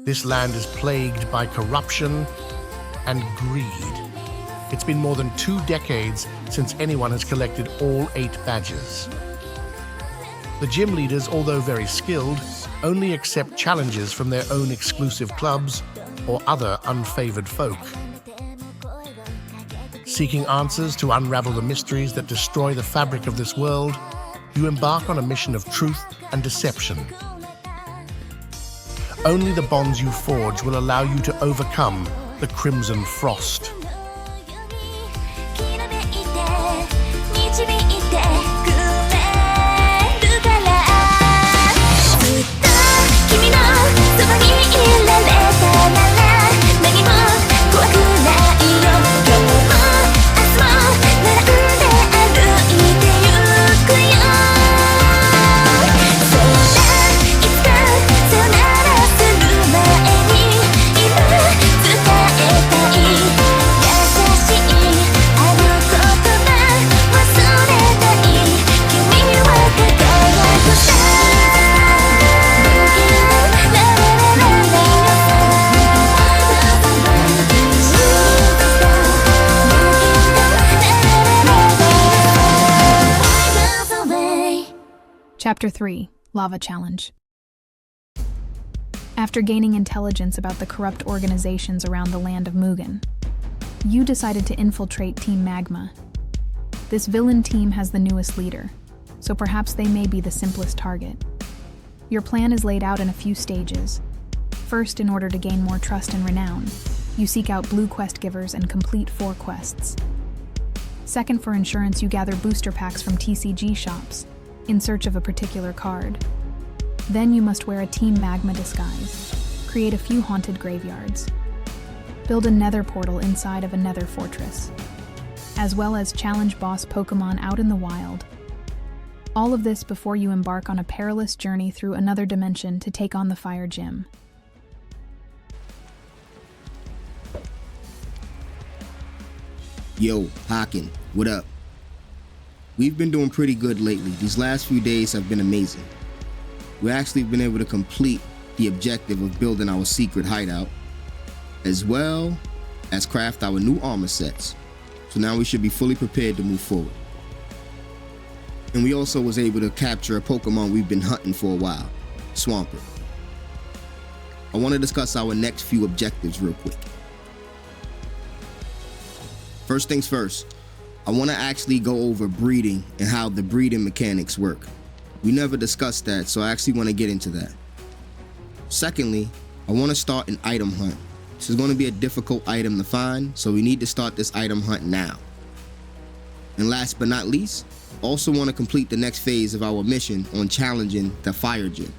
This land is plagued by corruption and greed. It's been more than 2 decades since anyone has collected all 8 badges. The gym leaders, although very skilled, only accept challenges from their own exclusive clubs or other unfavored folk. Seeking answers to unravel the mysteries that destroy the fabric of this world, you embark on a mission of truth and deception. Only the bonds you forge will allow you to overcome the Crimson Frost. Chapter 3, Lava Challenge. After gaining intelligence about the corrupt organizations around the land of Mugen, you decided to infiltrate Team Magma. This villain team has the newest leader, so perhaps they may be the simplest target. Your plan is laid out in a few stages. First, in order to gain more trust and renown, you seek out blue quest givers and complete 4 quests. Second, for insurance, you gather booster packs from TCG shops, in search of a particular card. Then you must wear a Team Magma disguise, create a few haunted graveyards, build a nether portal inside of a nether fortress, as well as challenge boss Pokémon out in the wild. All of this before you embark on a perilous journey through another dimension to take on the Fire Gym. Yo, Haken, what up? We've been doing pretty good lately. These last few days have been amazing. We've actually been able to complete the objective of building our secret hideout, as well as craft our new armor sets. So now we should be fully prepared to move forward. And we also was able to capture a Pokemon we've been hunting for a while, Swampert. I want to discuss our next few objectives real quick. First things first, I want to actually go over breeding and how the breeding mechanics work. We never discussed that, so I actually want to get into that. Secondly, I want to start an item hunt. This is going to be a difficult item to find, so we need to start this item hunt now. And last but not least, also want to complete the next phase of our mission on challenging the Fire Gym.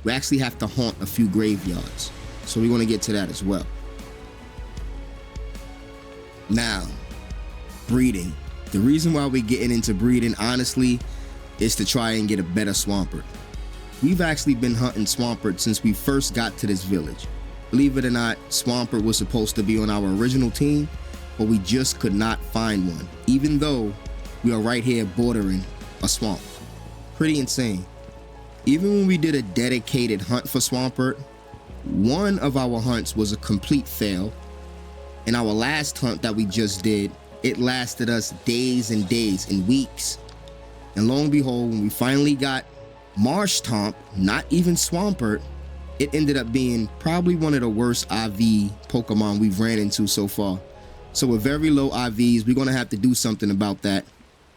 We actually have to haunt a few graveyards, so we want to get to that as well. Now, breeding. The reason why we're getting into breeding, honestly, is to try and get a better Swampert. We've actually been hunting Swampert since we first got to this village. Believe it or not, Swampert was supposed to be on our original team, but we just could not find one, even though we are right here bordering a swamp. Pretty insane. Even when we did a dedicated hunt for Swampert, one of our hunts was a complete fail, and our last hunt that we just did, it lasted us days and days and weeks. And lo and behold, when we finally got Marshtomp, not even Swampert, it ended up being probably one of the worst IV Pokemon we've ran into so far. So with very low IVs, we're gonna have to do something about that.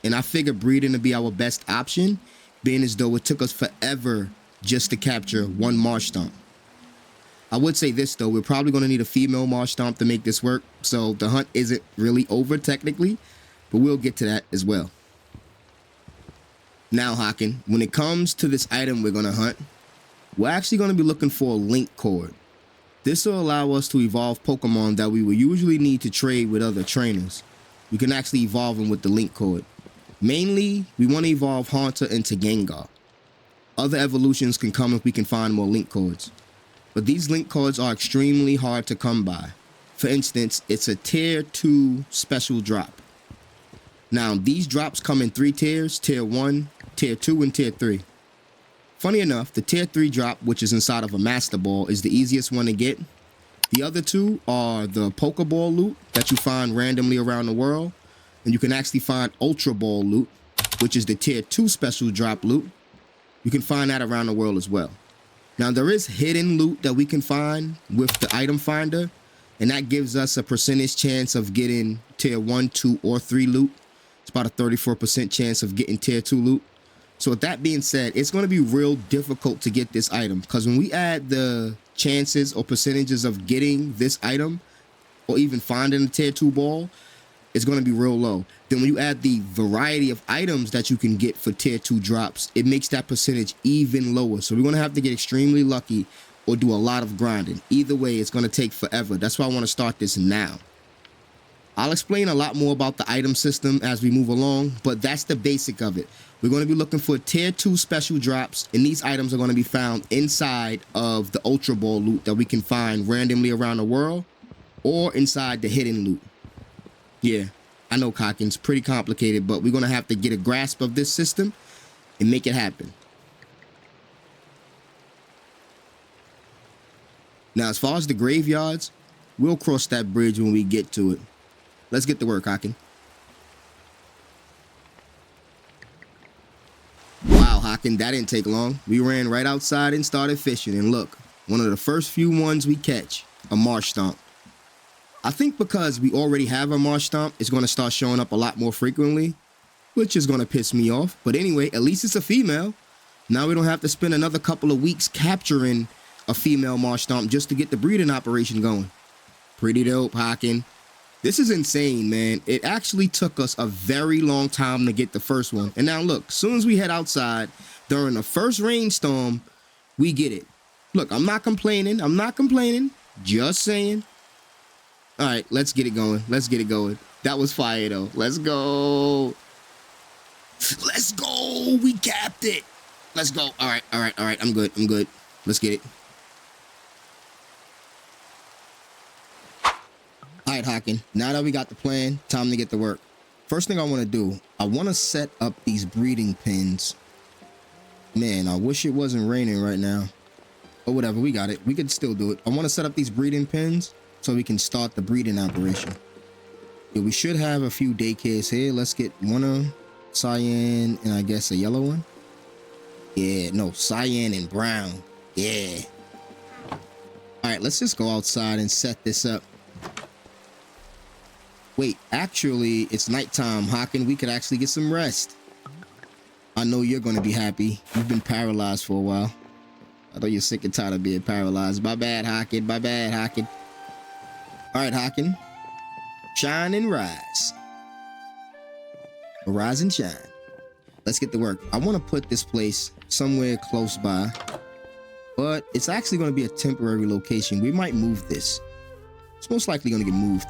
And I figure breeding to be our best option, being as though it took us forever just to capture one Marshtomp. I would say this though, we're probably going to need a female Marshtomp to make this work, so the hunt isn't really over technically, but we'll get to that as well. Now Haken, when it comes to this item we're going to hunt, we're actually going to be looking for a link cord. This will allow us to evolve Pokemon that we would usually need to trade with other trainers. We can actually evolve them with the link cord. Mainly, we want to evolve Haunter into Gengar. Other evolutions can come if we can find more link cords. But these link cords are extremely hard to come by. For instance, it's a tier 2 special drop. Now, these drops come in 3 tiers, tier 1, tier 2, and tier 3. Funny enough, the tier 3 drop, which is inside of a master ball, is the easiest one to get. The other two are the Pokeball loot that you find randomly around the world. And you can actually find Ultra Ball loot, which is the tier 2 special drop loot. You can find that around the world as well. Now there is hidden loot that we can find with the item finder, and that gives us a percentage chance of getting tier 1, 2, or 3 loot. It's about a 34% chance of getting tier 2 loot. So with that being said, it's going to be real difficult to get this item, because when we add the chances or percentages of getting this item or even finding a tier 2 ball, it's going to be real low. Then when you add the variety of items that you can get for tier 2 drops, it makes that percentage even lower. So we're going to have to get extremely lucky or do a lot of grinding. Either way, it's going to take forever. That's why I want to start this now. I'll explain a lot more about the item system as we move along, but that's the basic of it. We're going to be looking for tier 2 special drops, and these items are going to be found inside of the Ultra Ball loot that we can find randomly around the world, or inside the hidden loot. Yeah, I know, Cockin's pretty complicated, but we're going to have to get a grasp of this system and make it happen. Now, as far as the graveyards, we'll cross that bridge when we get to it. Let's get to work, Hawkin. Wow, Hawkin, that didn't take long. We ran right outside and started fishing, and look, one of the first few ones we catch, a marsh stomp. I think because we already have a marsh stomp, it's going to start showing up a lot more frequently, which is going to piss me off. But anyway, at least it's a female. Now we don't have to spend another couple of weeks capturing a female marsh stomp just to get the breeding operation going. Pretty dope, Hawkin. This is insane, man. It actually took us a very long time to get the first one. And now look, as soon as we head outside during the first rainstorm, we get it. Look, I'm not complaining. I'm not complaining. Just saying. All right, let's get it going. Let's get it going. That was fire, though. Let's go. Let's go. We capped it. Let's go. All right, all right, all right. I'm good. I'm good. Let's get it. All right, Hawkin, now that we got the plan, time to get to work. First thing I want to do, I want to set up these breeding pins. Man, I wish it wasn't raining right now. But whatever, we got it. We could still do it. I want to set up these breeding pins so we can start the breeding operation. Yeah, we should have a few daycares here. Let's get one of cyan and I guess a yellow one. Yeah, no, cyan and brown. Yeah. All right, let's just go outside and set this up. Wait, actually, it's nighttime, Hawkin. We could actually get some rest. I know you're going to be happy. You've been paralyzed for a while. I know you're sick and tired of being paralyzed. My bad, Hawkin. My bad, Hawkin. All right, Hawkin. Shine and rise. Rise and shine. Let's get to work. I want to put this place somewhere close by, but it's actually going to be a temporary location. We might move this. It's most likely going to get moved.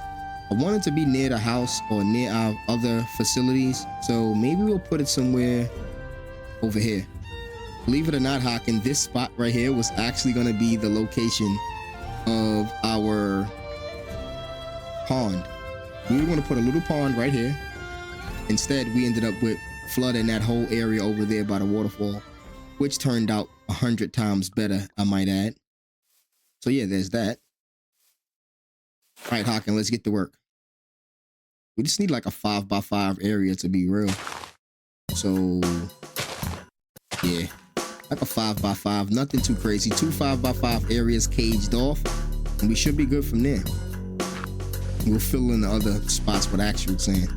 I want it to be near the house or near our other facilities, so maybe we'll put it somewhere over here. Believe it or not, Hawkin, this spot right here was actually going to be the location of our pond. We were going to put a little pond right here. Instead, we ended up with flooding that whole area over there by the waterfall, which turned out 100 times better, I might add. So yeah, there's that. All right, Hawkin, let's get to work. We just need like a 5x5 area to be real. So yeah, like a 5x5, nothing too crazy. 2 5x5 areas caged off, and we should be good from there. We'll fill in the other spots with actual sand.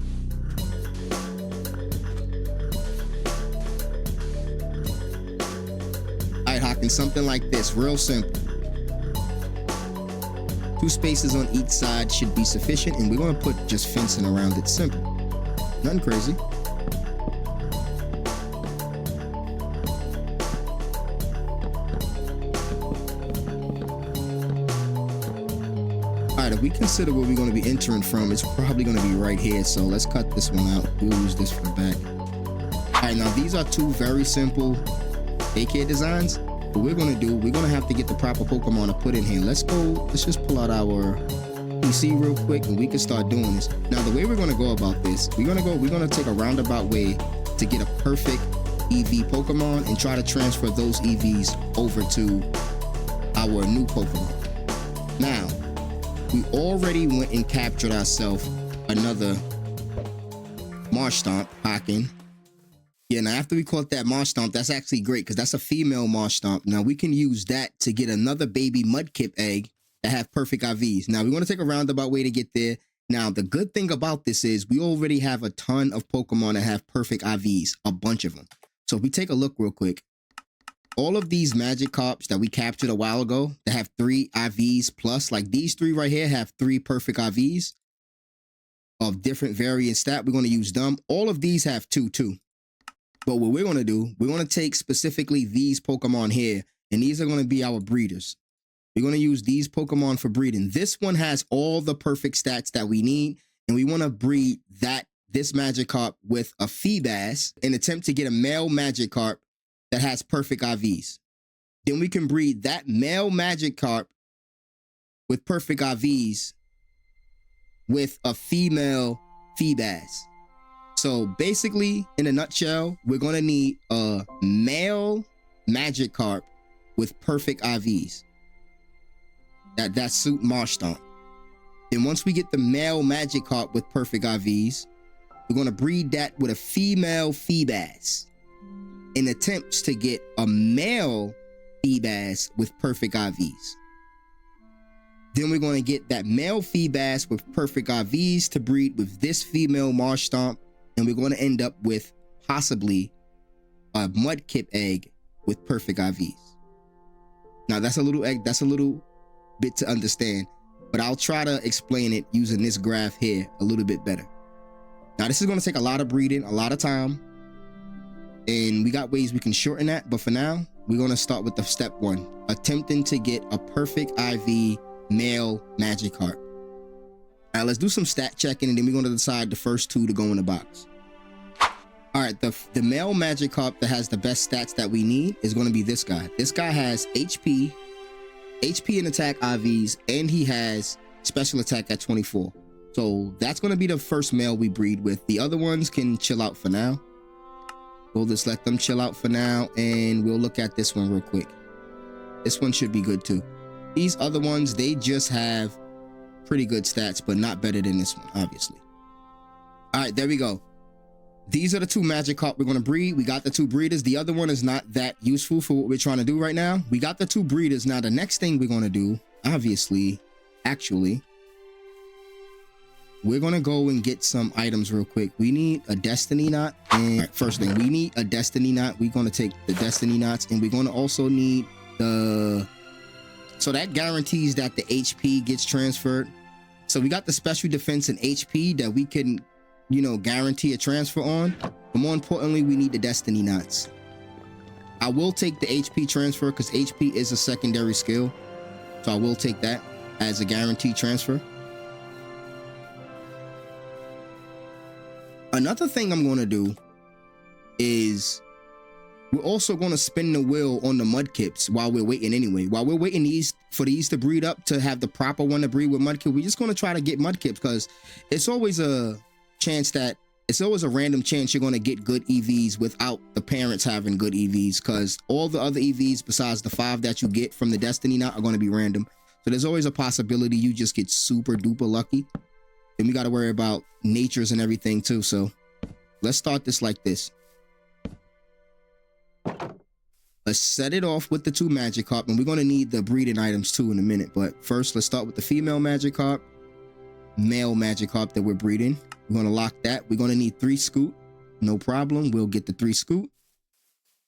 All right, Hawkin, something like this, real simple. 2 spaces on each side should be sufficient, and we're going to put just fencing around it. Simple. Nothing crazy. Alright, if we consider where we're going to be entering from, it's probably going to be right here, so let's cut this one out. We'll use this for the back. Alright, now these are 2 very simple daycare designs. What we're going to do, we're going to have to get the proper Pokemon to put in here. Let's just pull out our PC real quick and we can start doing this. Now, the way we're going to go about this, we're going to take a roundabout way to get a perfect EV Pokemon and try to transfer those EVs over to our new Pokemon. Now, we already went and captured ourselves another Marshtomp, Haken. Yeah, now after we caught that Marshtomp, that's actually great because that's a female Marshtomp. Now we can use that to get another baby Mudkip egg that have perfect IVs. Now we want to take a roundabout way to get there. Now the good thing about this is we already have a ton of Pokemon that have perfect IVs, a bunch of them. So if we take a look real quick, all of these Magikarps that we captured a while ago that have 3 IVs plus, like these 3 right here have 3 perfect IVs of different variant stat. We're going to use them. All of these have 2 too. But what we're going to do, we're going to take specifically these Pokemon here, and these are going to be our breeders. We're going to use these Pokemon for breeding. This one has all the perfect stats that we need, and we want to breed this Magikarp with a Feebas and attempt to get a male Magikarp that has perfect IVs. Then we can breed that male Magikarp with perfect IVs with a female Feebas. So basically, in a nutshell, we're going to need a male Magikarp with perfect IVs that suit Marshtomp. Then once we get the male Magikarp with perfect IVs, we're going to breed that with a female Feebas in attempts to get a male Feebas with perfect IVs. Then we're going to get that male Feebas with perfect IVs to breed with this female Marshtomp, and we're going to end up with possibly a Mudkip egg with perfect IVs. Now that's a little bit to understand, but I'll try to explain it using this graph here a little bit better. Now this is going to take a lot of breeding, a lot of time, and we got ways we can shorten that, but for now we're going to start with the step 1, attempting to get a perfect IV male Magikarp. Now let's do some stat checking, and then we're going to decide the first 2 to go in the box. All right, the male Magikarp that has the best stats that we need is going to be this guy. This guy has HP and attack IVs, and he has special attack at 24. So that's going to be the first male we breed with. The other ones can chill out for now. We'll just let them chill out for now, and we'll look at this one real quick. This one should be good too. These other ones, they just have pretty good stats, but not better than this one, obviously. All right, there we go. These are the 2 Magikarp we're going to breed. We got the 2 breeders. The other one is not that useful for what we're trying to do right now. We got the 2 breeders. Now, the next thing we're going to do, obviously, actually, we're going to go and get some items real quick. We need a Destiny Knot. And right, first thing, we need a Destiny Knot. We're going to take the Destiny Knots, and we're going to also need the... So that guarantees that the HP gets transferred. So we got the special defense and HP that we can, you know, guarantee a transfer on. But more importantly, we need the Destiny Knots. I will take the HP transfer because HP is a secondary skill. So I will take that as a guaranteed transfer. Another thing I'm going to do is we're also going to spin the wheel on the Mudkips while we're waiting anyway. While we're waiting for these to breed up to have the proper one to breed with Mudkip, we're just going to try to get Mudkips because it's always a chance that it's always a random chance you're going to get good EVs without the parents having good EVs, because all the other EVs besides the 5 that you get from the Destiny Knot are going to be random. So there's always a possibility you just get super duper lucky. And we got to worry about natures and everything too. So let's start this like this. Let's set it off with the 2 Magikarp, and we're going to need the breeding items too in a minute. But first, let's start with the female Magikarp, male Magikarp that we're breeding. We're going to lock that. We're going to need 3 Scoot. No problem. We'll get the 3 Scoot.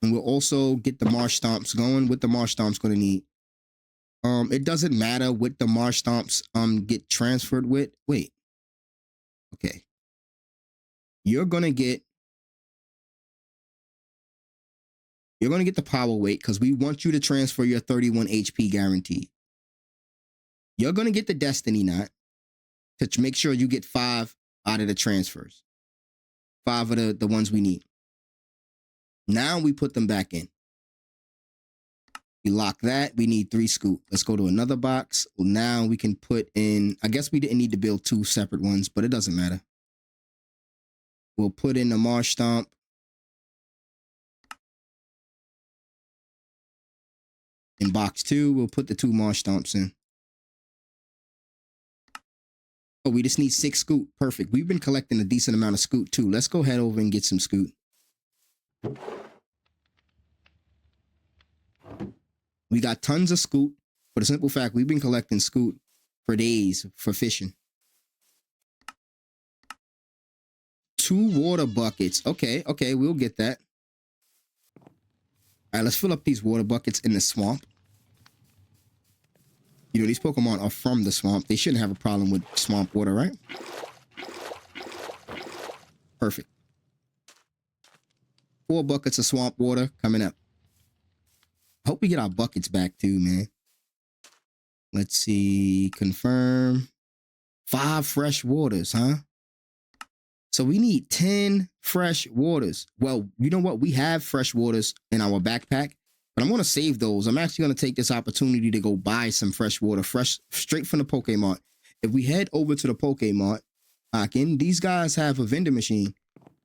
And we'll also get the Marshtomps going. What the Marshtomps going to need? It doesn't matter what the Marshtomps get transferred with. Wait. Okay. You're going to get the power weight because we want you to transfer your 31 HP guaranteed. You're going to get the Destiny Knot to make sure you get 5 out of the transfers. 5 of the ones we need. Now we put them back in. We lock that. We need 3 Scoot. Let's go to another box. Well, now we can put in, I guess we didn't need to build 2 separate ones, but it doesn't matter. We'll put in the Marshtomp. In box 2, we'll put the 2 marsh stomps in. Oh, we just need 6 scoot. Perfect. We've been collecting a decent amount of scoot too. Let's go head over and get some scoot. We got tons of scoot. For the simple fact, we've been collecting scoot for days for fishing. 2 water buckets. Okay, we'll get that. All right, let's fill up these water buckets in the swamp. You know, these Pokemon are from the swamp. They shouldn't have a problem with swamp water, right? Perfect. 4 buckets of swamp water coming up. I hope we get our buckets back too, man. Let's see. Confirm. 5 fresh waters, huh? So we need 10 fresh waters. Well, you know what? We have fresh waters in our backpack, but I'm going to save those. I'm actually going to take this opportunity to go buy some fresh water, straight from the Pokemon. If we head over to the Pokemon, these guys have a vending machine,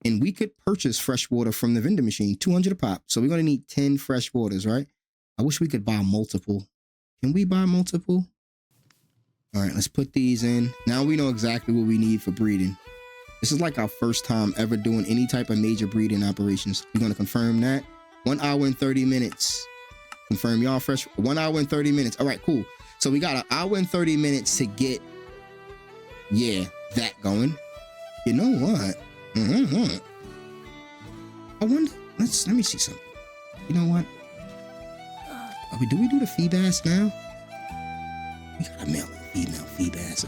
and we could purchase fresh water from the vending machine, 200 a pop. So we're going to need 10 fresh waters, right? I wish we could buy multiple. Can we buy multiple? All right, let's put these in. Now we know exactly what we need for breeding. This is like our first time ever doing any type of major breeding operations. We're going to confirm that. 1 hour and 30 minutes. Confirm y'all fresh. 1 hour and 30 minutes. All right, cool. So we got 1 hour and 30 minutes to get, that going. You know what? I wonder, let me see something. You know what? Do we do the Feebas now? We got a male and female Feebas.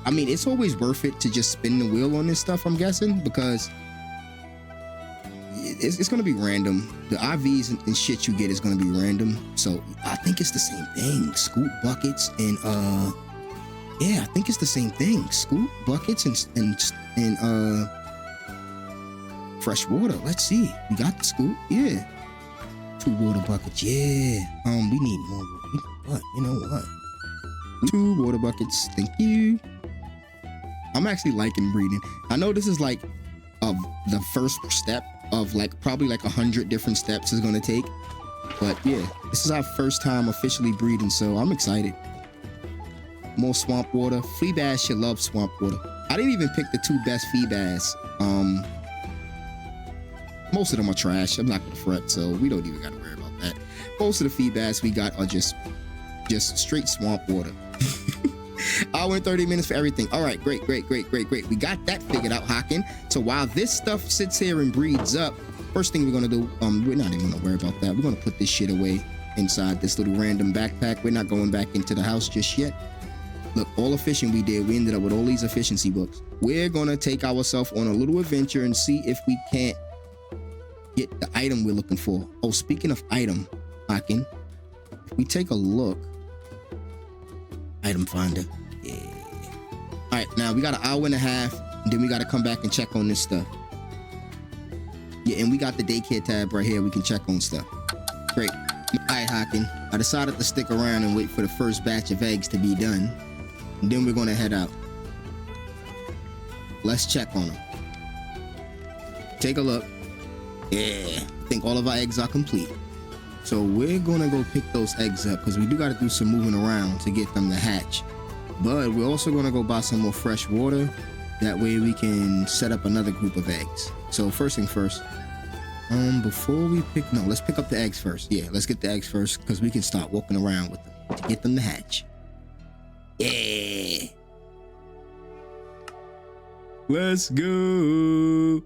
I mean, it's always worth it to just spin the wheel on this stuff, I'm guessing, because it's going to be random. The IVs and shit you get is going to be random. So I think it's the same thing. Scoop buckets and, I think it's the same thing. Scoop buckets and fresh water. Let's see. We got the scoop. Yeah. 2 water buckets. Yeah. We need more. You know what? 2 water buckets. Thank you. I'm actually liking breeding. I know this is like the first step of probably 100 different steps is gonna take, but yeah, this is our first time officially breeding, so I'm excited. More swamp water. Feebas should love swamp water. I didn't even pick the 2 best Feebas. Most of them are trash. I'm not gonna fret, so we don't even gotta worry about that. Most of the Feebas we got are just straight swamp water. Hour and 30 minutes for everything. All right, great. We got that figured out, Haken. So while this stuff sits here and breeds up, first thing we're gonna do, we're not even gonna worry about that. We're gonna put this shit away inside this little random backpack. We're not going back into the house just yet. Look, all the fishing we did, we ended up with all these efficiency books. We're gonna take ourselves on a little adventure and see if we can't get the item we're looking for. Oh, speaking of item, Haken, if we take a look, item finder. Yeah. All right, now we got 1.5 hours, and then we got to come back and check on this stuff. Yeah, and we got the daycare tab right here. We can check on stuff. Great. All right, Haken, I decided to stick around and wait for the first batch of eggs to be done, and then we're going to head out. Let's check on them. Take a look. Yeah, I think all of our eggs are complete. So we're gonna go pick those eggs up because we do gotta do some moving around to get them to hatch. But we're also gonna go buy some more fresh water. That way we can set up another group of eggs. So first thing first, before we let's pick up the eggs first. Yeah, let's get the eggs first because we can start walking around with them to get them to hatch. Yeah. Let's go.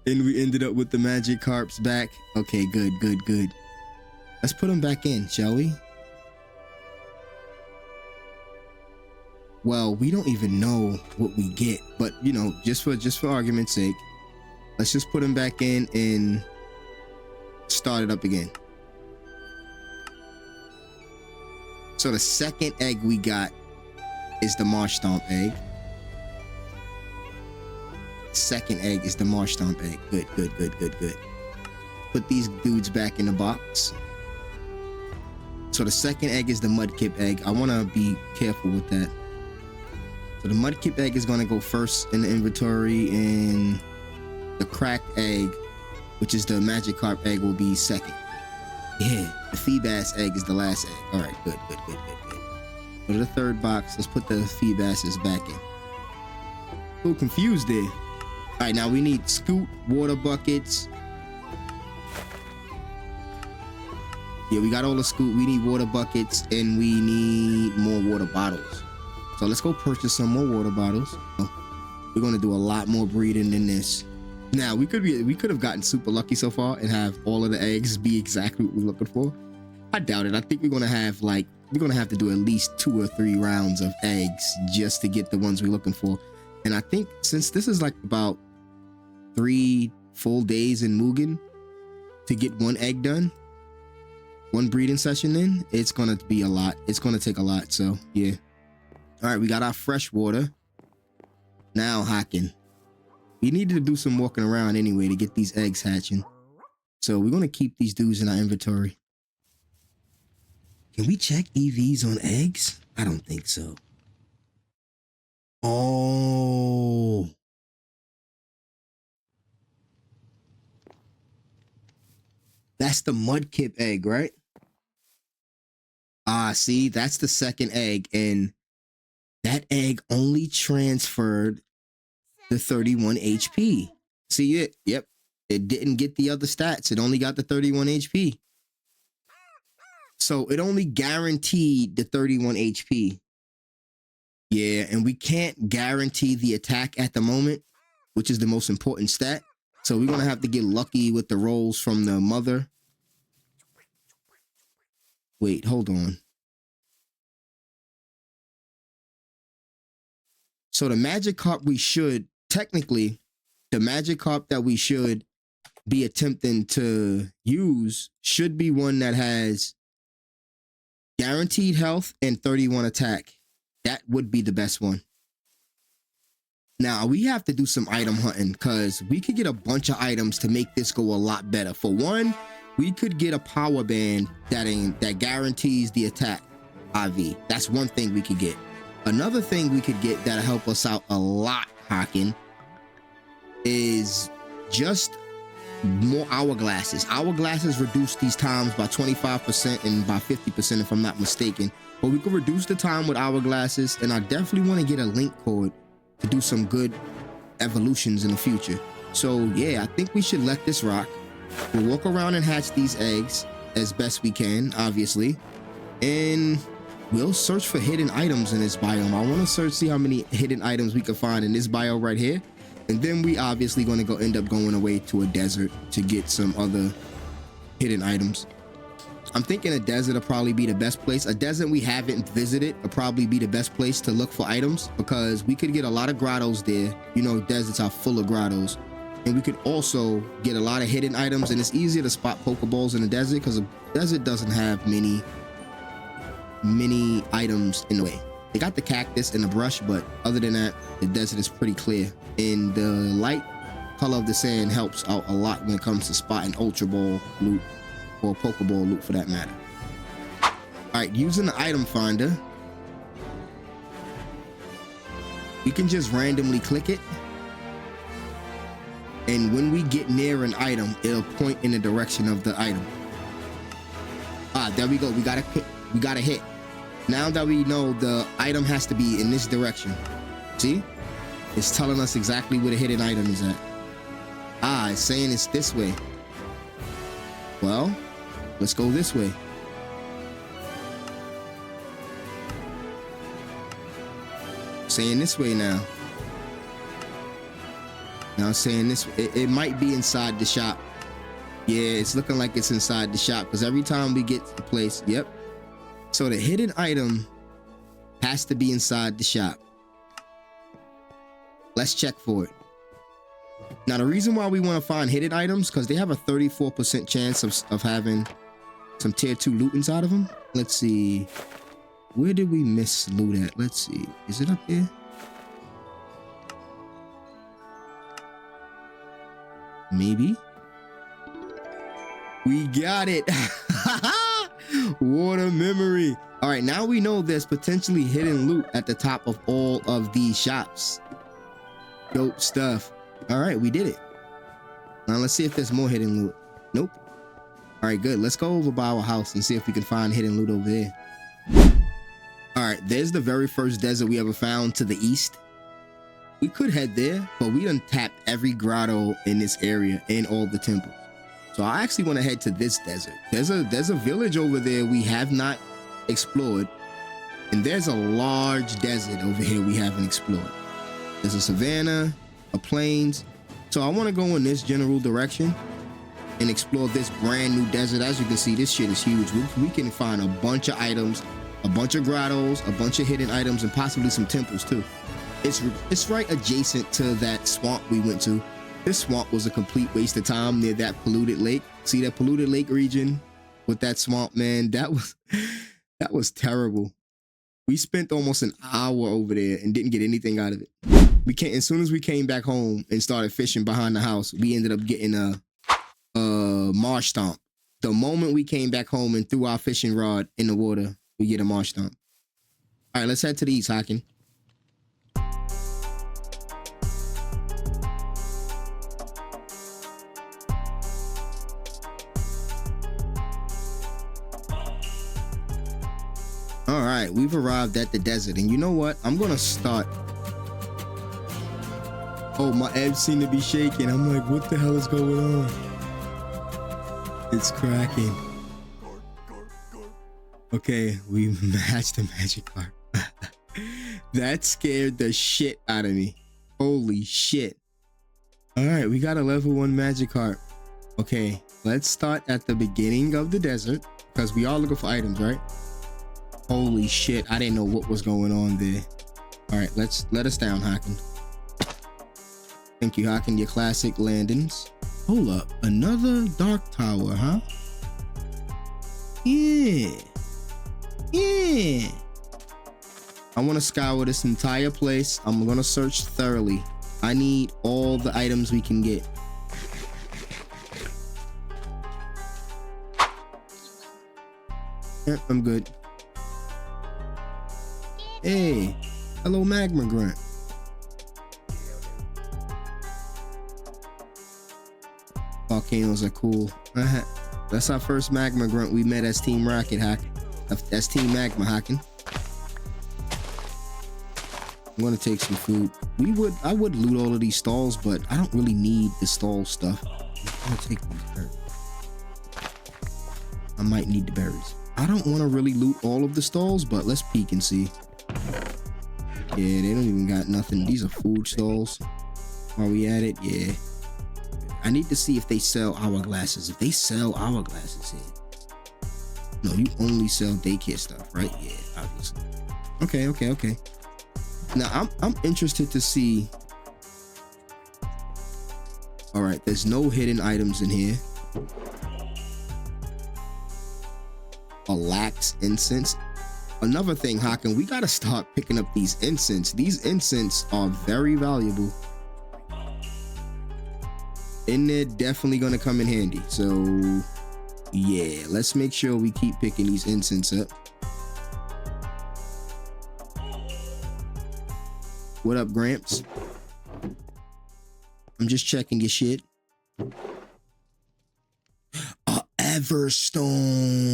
And we ended up with the magic carps back. Okay, good. Let's put them back in, shall we? Well, we don't even know what we get, but you know, just for argument's sake, let's just put them back in and start it up again. So the second egg we got is the marsh stomp egg. Second egg is the marsh stomp egg. Good. Put these dudes back in the box. So the second egg is the mudkip egg. I want to be careful with that. So the mudkip egg is going to go first in the inventory, and the cracked egg, which is the Magikarp egg, will be second. Yeah, the Feebass egg is the last egg. All right, good. Go to the third box. Let's put the Feebasses back in. A little confused there. All right, now we need scoot, water buckets. Yeah, we got all the scoot. We need water buckets and we need more water bottles. So let's go purchase some more water bottles. We're gonna do a lot more breeding than this. Now we could have gotten super lucky so far and have all of the eggs be exactly what we're looking for. I doubt it. I think we're gonna have to do at least 2 or 3 rounds of eggs just to get the ones we're looking for. And I think since this is like about 3 full days in Mugen to get 1 egg done, 1 breeding session in, it's gonna be a lot. It's gonna take a lot. So yeah. All right, we got our fresh water. Now hacking. We needed to do some walking around anyway to get these eggs hatching. So we're gonna keep these dudes in our inventory. Can we check EVs on eggs? I don't think so. Oh. That's the Mudkip egg, right? Ah, see, that's the second egg, and that egg only transferred the 31 HP. See it? Yep. It didn't get the other stats. It only got the 31 HP. So it only guaranteed the 31 HP. Yeah, and we can't guarantee the attack at the moment, which is the most important stat. So we're going to have to get lucky with the rolls from the mother. Wait, hold on. So the Magikarp we should, technically, the Magikarp that we should be attempting to use should be one that has guaranteed health and 31 attack. That would be the best one. Now, we have to do some item hunting because we could get a bunch of items to make this go a lot better. For one, we could get a power band that guarantees the attack IV. That's one thing we could get. Another thing we could get that'll help us out a lot, Haken, is just more hourglasses. Hourglasses reduce these times by 25% and by 50% if I'm not mistaken. But we could reduce the time with hourglasses, and I definitely want to get a link cord to do some good evolutions in the future. So yeah, I think we should let this rock. We'll walk around and hatch these eggs as best we can, obviously, and we'll search for hidden items in this biome. I want to see how many hidden items we can find in this biome right here. And then we obviously going to end up going away to a desert to get some other hidden items. I'm thinking a desert will probably be the best place. A desert we haven't visited will probably be the best place to look for items because we could get a lot of grottos there. You know, deserts are full of grottos. And we could also get a lot of hidden items, and it's easier to spot Pokeballs in the desert because the desert doesn't have many items in the way. They got the cactus and the brush, but other than that, the desert is pretty clear. And the light color of the sand helps out a lot when it comes to spotting Ultra Ball loot or Pokeball loot for that matter. All right, using the item finder, we can just randomly click it. And when we get near an item, it'll point in the direction of the item. Ah, there we go. We got a hit. Now that we know the item has to be in this direction. See? It's telling us exactly where the hidden item is at. Ah, it's saying it's this way. Well, let's go this way. Saying this way now. Now it's saying this, it might be inside the shop. Yeah, it's looking like it's inside the shop because every time we get to the place, yep. So the hidden item has to be inside the shop. Let's check for it. Now the reason why we want to find hidden items because they have a 34% chance of having some tier 2 loot inside of them. Let's see. Where did we miss loot at? Let's see. Is it up there? Maybe. We got it. Water memory. All right, now we know there's potentially hidden loot at the top of all of these shops. Dope stuff. All right, we did it. Now let's see if there's more hidden loot. Nope. All right, good. Let's go over by our house and see if we can find hidden loot over there. All right, there's the very first desert we ever found to the east. We could head there, but we done tapped every grotto in this area and all the temples. So I actually want to head to this desert. There's a village over there we have not explored, and there's a large desert over here we haven't explored. There's a savanna, a plains. So I want to go in this general direction and explore this brand new desert. As you can see, this shit is huge. We can find a bunch of items, a bunch of grottos, a bunch of hidden items, and possibly some temples too. It's right adjacent to that swamp we went to. This swamp was a complete waste of time near that polluted lake. See that polluted lake region with that swamp, man? That was terrible. We spent almost an hour over there and didn't get anything out of it. As soon as we came back home and started fishing behind the house, we ended up getting a marsh stomp. The moment we came back home and threw our fishing rod in the water, we get a marsh stomp. All right, let's head to the east, Haken. All right, we've arrived at the desert, and you know what? I'm gonna start. Oh, my abs seem to be shaking. I'm like, what the hell is going on? It's cracking. Okay, we matched the magic card. That scared the shit out of me. Holy shit. All right, we got a level 1 magic card. Okay, let's start at the beginning of the desert because we are looking for items, right? Holy shit, I didn't know what was going on there. All right, let us down, Haken. Thank you, Haken, your classic landings. Hold up, another dark tower, huh? Yeah. I want to scour this entire place. I'm gonna search thoroughly. I need all the items we can get. Yeah, I'm good. Hey, hello magma grunt. Volcanoes are cool. That's our first magma grunt we met as Team Rocket Hack. That's Team Magma Hacking. I'm gonna take some food. I would loot all of these stalls, but I don't really need the stall stuff. I'm gonna take these berries. I might need the berries. I don't want to really loot all of the stalls, but let's peek and see. Yeah, they don't even got nothing. These are food stalls. Are we at it? Yeah. I need to see if they sell hourglasses. If they sell hourglasses here. No, you only sell daycare stuff, right? Yeah, obviously. Okay. Now I'm interested to see. All right, there's no hidden items in here. A lax incense. Another thing, Haken, we gotta start picking up these incense. These incense are very valuable. And they're definitely gonna come in handy. So yeah, let's make sure we keep picking these incense up. What up, Gramps? I'm just checking your shit. A Everstone.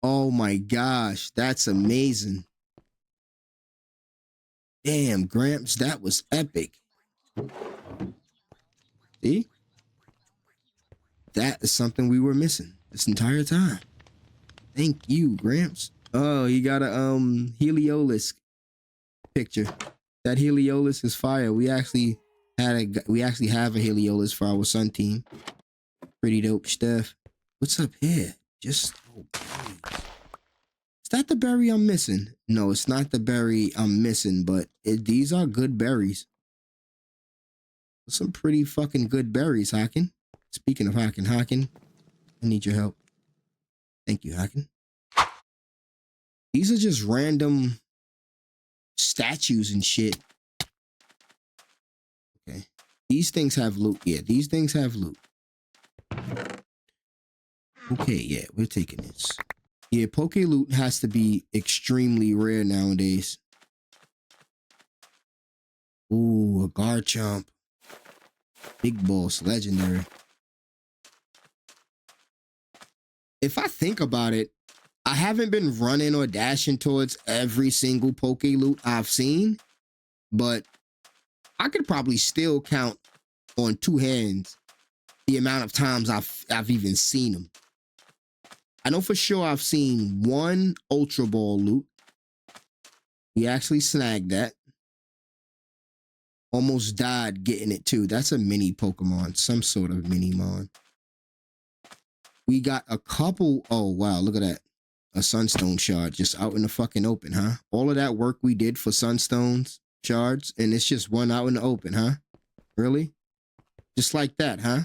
Oh my gosh, that's amazing. Damn, Gramps, that was epic. See? That is something we were missing this entire time. Thank you, Gramps. Oh, you got a Heliolus picture. That Heliolus is fire. We actually have a Heliolus for our Sun team. Pretty dope stuff. What's up here? Just is that the berry I'm missing? No, it's not the berry I'm missing, but these are good berries. Some pretty fucking good berries, Haken. Speaking of Haken, I need your help. Thank you, Haken. These are just random statues and shit. Okay. These things have loot. Yeah, these things have loot. Okay, yeah, we're taking this. Yeah, Poke loot has to be extremely rare nowadays. Ooh, a Garchomp. Big Boss, legendary. If I think about it, I haven't been running or dashing towards every single Poke loot I've seen, but I could probably still count on two hands the amount of times I've even seen them. I know for sure I've seen one Ultra Ball loot. We actually snagged that. Almost died getting it too. That's a mini Pokemon, some sort of mini-mon. We got a couple. Oh, wow, look at that. A Sunstone shard just out in the fucking open, huh? All of that work we did for Sunstones shards, and it's just one out in the open, huh? Really? Just like that, huh?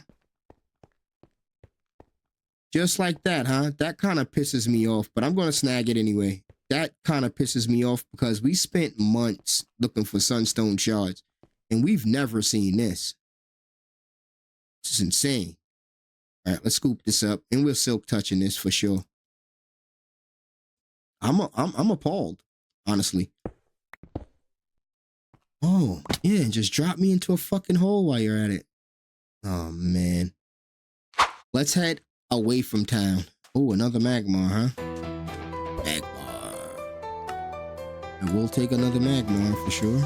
Just like that, huh? That kind of pisses me off, but I'm going to snag it anyway. That kind of pisses me off because we spent months looking for Sunstone shards, and we've never seen this. This is insane. All right, let's scoop this up, and we're silk touching this for sure. I'm appalled, honestly. Oh, yeah, just drop me into a fucking hole while you're at it. Oh, man. Let's head away from town. Oh, another Magmar, huh? Magmar. I will take another Magmar for sure.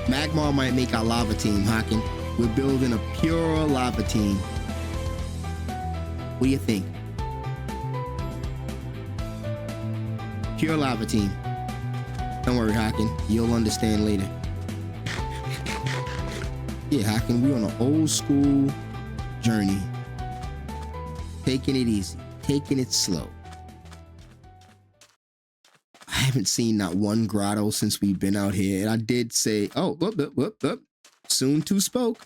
Magmar might make our lava team, Haken. We're building a pure lava team. What do you think? Pure lava team. Don't worry, Haken. You'll understand later. Yeah, Haken, we're on an old school journey. Taking it easy. Taking it slow. I haven't seen not one grotto since we've been out here. And I did say, oh, whoop. Soon too spoke.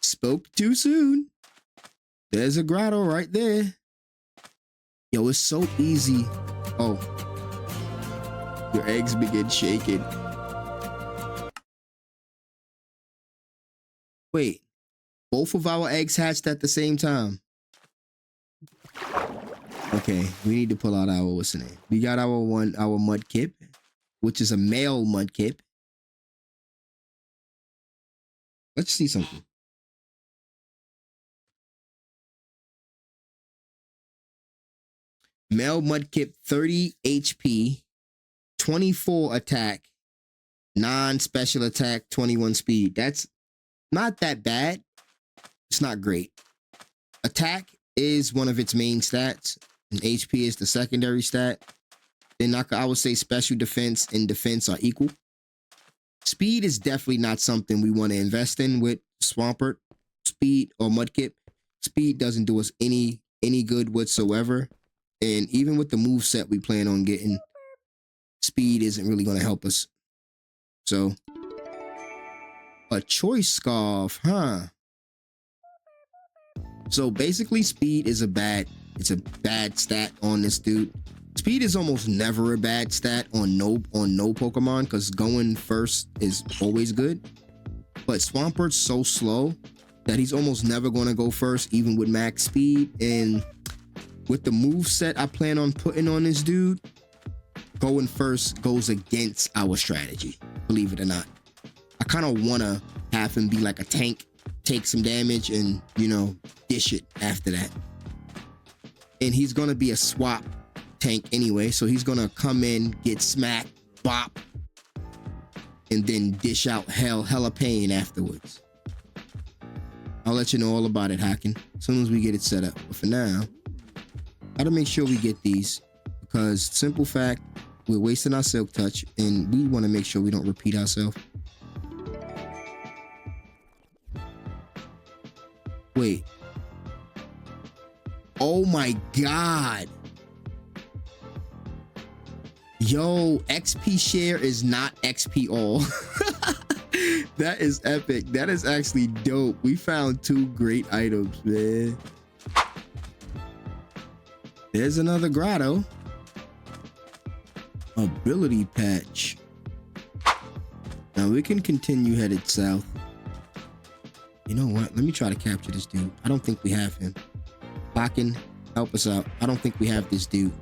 Spoke too soon. There's a grotto right there. Yo, it's so easy. Oh. Your eggs begin shaking. Wait. Both of our eggs hatched at the same time. Okay, we need to pull out our, what's the name? We got our Mudkip, which is a male Mudkip. Let's see something. Male Mudkip, 30 HP, 24 attack, non-special attack, 21 speed. That's not that bad. It's not great. Attack is one of its main stats, and HP is the secondary stat. Then I would say special defense and defense are equal. Speed is definitely not something we want to invest in with Swampert, Speed, or Mudkip. Speed doesn't do us any good whatsoever. And even with the move set we plan on getting, Speed isn't really going to help us. So, a choice scarf, huh? So basically, Speed is a bad stat on this dude. Speed is almost never a bad stat on no Pokemon because going first is always good. But Swampert's so slow that he's almost never going to go first, even with max speed. And with the move set I plan on putting on this dude, going first goes against our strategy, believe it or not. I kind of want to have him be like a tank, take some damage and, you know, dish it after that. And he's going to be a swap tank anyway, so he's going to come in, get smacked, bop, and then dish out hella pain afterwards. I'll let you know all about it, Haken, as soon as we get it set up. But for now, gotta make sure we get these, because simple fact, we're wasting our Silk Touch, and we want to make sure we don't repeat ourselves. Wait. Oh my god. Yo, XP share is not XP all. That is epic. That is actually dope. We found two great items, man. There's another grotto. Ability patch. Now we can continue headed south. You know what? Let me try to capture this dude. I don't think we have him. Haken, help us out. I don't think we have this dude.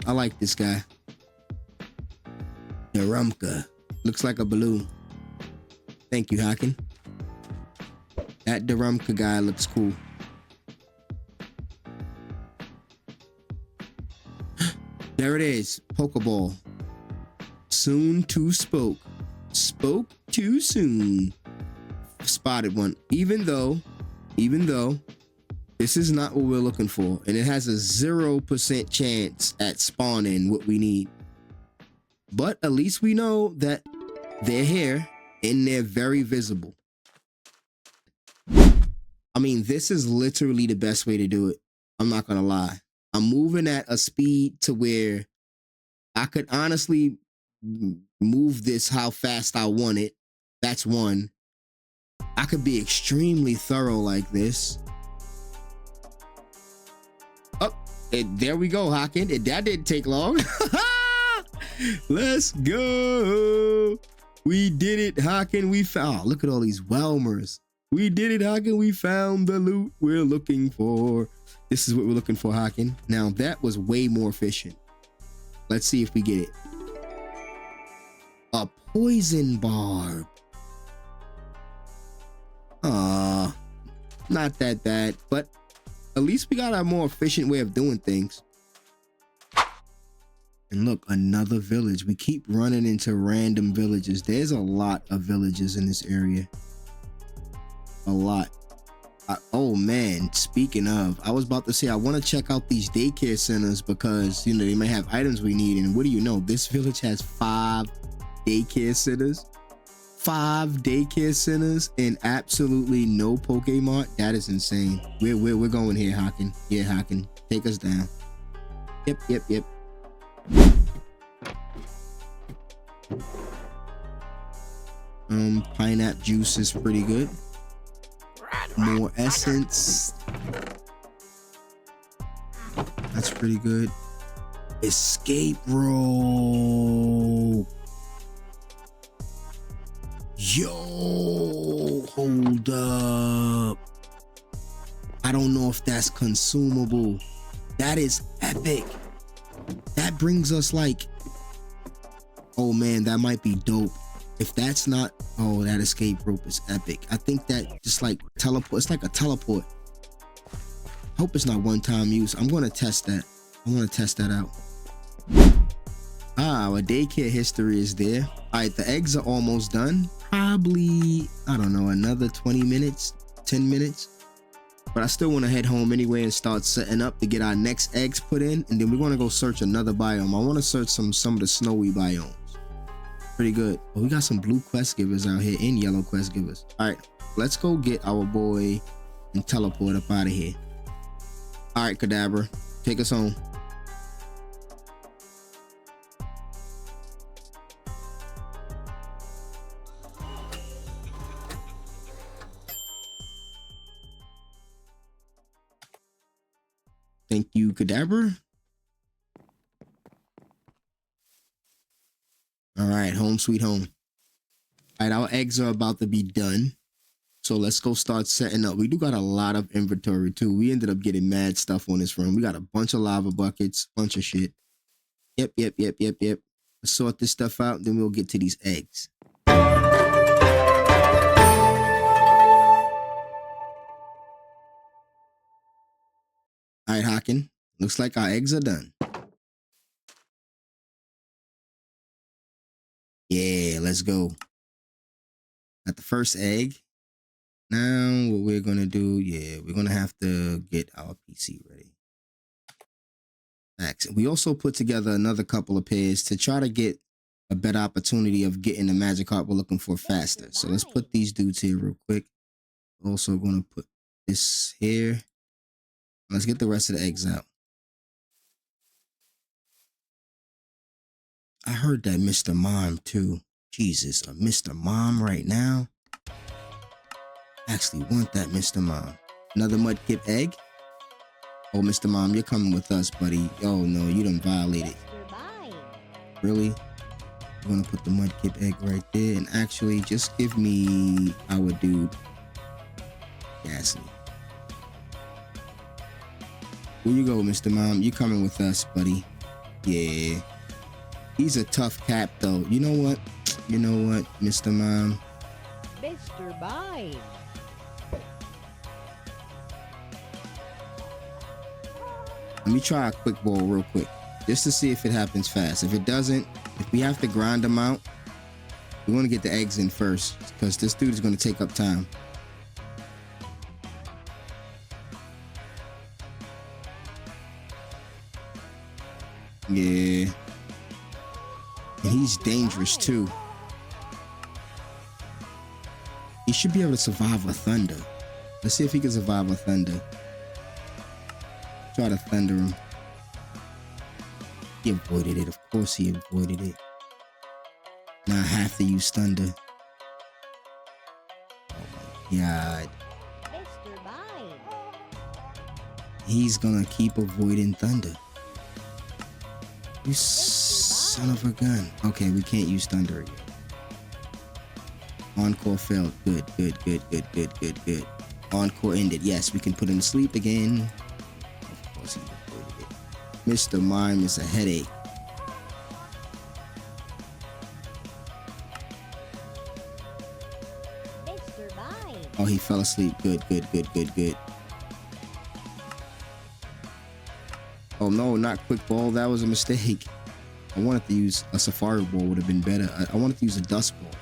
I like this guy. Darumka. Looks like a balloon. Thank you, Haken. That Darumka guy looks cool. There it is. Pokeball. Soon to spoke. Spoke too soon. Spotted one. Even though this is not what we're looking for, and it has a 0% chance at spawning what we need. But at least we know that they're here and they're very visible. I mean, this is literally the best way to do it. I'm not gonna lie. I'm moving at a speed to where I could honestly move this how fast I want it. That's one. I could be extremely thorough like this. Oh, and there we go, Haken. That didn't take long. Let's go. We did it, Haken. We found, oh, look at all these Welmers. We did it, Haken. We found the loot we're looking for. This is what we're looking for, Haken. Now, that was way more efficient. Let's see if we get it. A poison barb. Not that bad, but at least we got a more efficient way of doing things. And look, another village. We keep running into random villages. There's a lot of villages in this area. A lot. Oh man, speaking of, I was about to say I want to check out these daycare centers because, you know, they may have items we need. And what do you know? This village has 5 daycare centers. 5 daycare centers and absolutely no Pokemon. That is insane. We're going here, Haken. Yeah, Haken, take us down. Yep. Pineapple juice is pretty good. More essence. That's pretty good. Escape rope. Yo, hold up. I don't know if that's consumable. That is epic. That brings us like, oh man, that might be dope. If that's not, oh, that escape rope is epic. I think that just like teleport, it's like a teleport. Hope it's not one-time use. I'm gonna test that. I wanna test that out. Our daycare history is there. All right, the eggs are almost done. Probably, I don't know, another 20 minutes, 10 minutes. But I still want to head home anyway and start setting up to get our next eggs put in. And then we want to go search another biome. I want to search some of the snowy biomes. Pretty good. Oh, we got some blue quest givers out here and yellow quest givers. All right, let's go get our boy and teleport up out of here. All right, Kadabra, take us home. Thank you, Kadabra. All right, home sweet home. All right, our eggs are about to be done. So let's go start setting up. We do got a lot of inventory too. We ended up getting mad stuff on this run. We got a bunch of lava buckets, bunch of shit. Yep. Let's sort this stuff out, then we'll get to these eggs. All right, Haken. Looks like our eggs are done. Yeah, let's go. Got the first egg. Now what we're gonna do, yeah, we're gonna have to get our PC ready. Max. We also put together another couple of pairs to try to get a better opportunity of getting the Magikarp we're looking for faster. So let's put these dudes here real quick. Also gonna put this here. Let's get the rest of the eggs out. I heard that Mr. Mom too. Jesus, a Mr. Mom right now. I actually want that Mr. Mom. Another Mudkip egg. Oh, Mr. Mom, you're coming with us, buddy. Oh no, you done violated. Really? I'm gonna put the Mudkip egg right there, and actually just give me our dude, Ghastly. Here you go, Mr. Mom. You coming with us, buddy. Yeah. He's a tough cap though. You know what? You know what, Mr. Mom? Mr. Mime. Let me try a quick ball real quick, just to see if it happens fast. If it doesn't, if we have to grind them out, we want to get the eggs in first, because this dude is going to take up time. Yeah. And he's dangerous too. He should be able to survive a thunder. Let's see if he can survive a thunder. Try to thunder him. He avoided it. Of course he avoided it. Now I have to use thunder. Oh my god. Mr. Mime. He's gonna keep avoiding thunder. You son of a gun. Okay, we can't use thunder again. Encore failed. Good, good, good, good, good, good, good. Encore ended. Yes, we can put him to sleep again. Of course he avoided it. Mr. Mime is a headache. Mr. Mime. Oh, he fell asleep. Good, good, good, good, good. Oh no, not quick ball. That was a mistake. I wanted to use a safari ball, would have been better. I wanted to use a dust ball.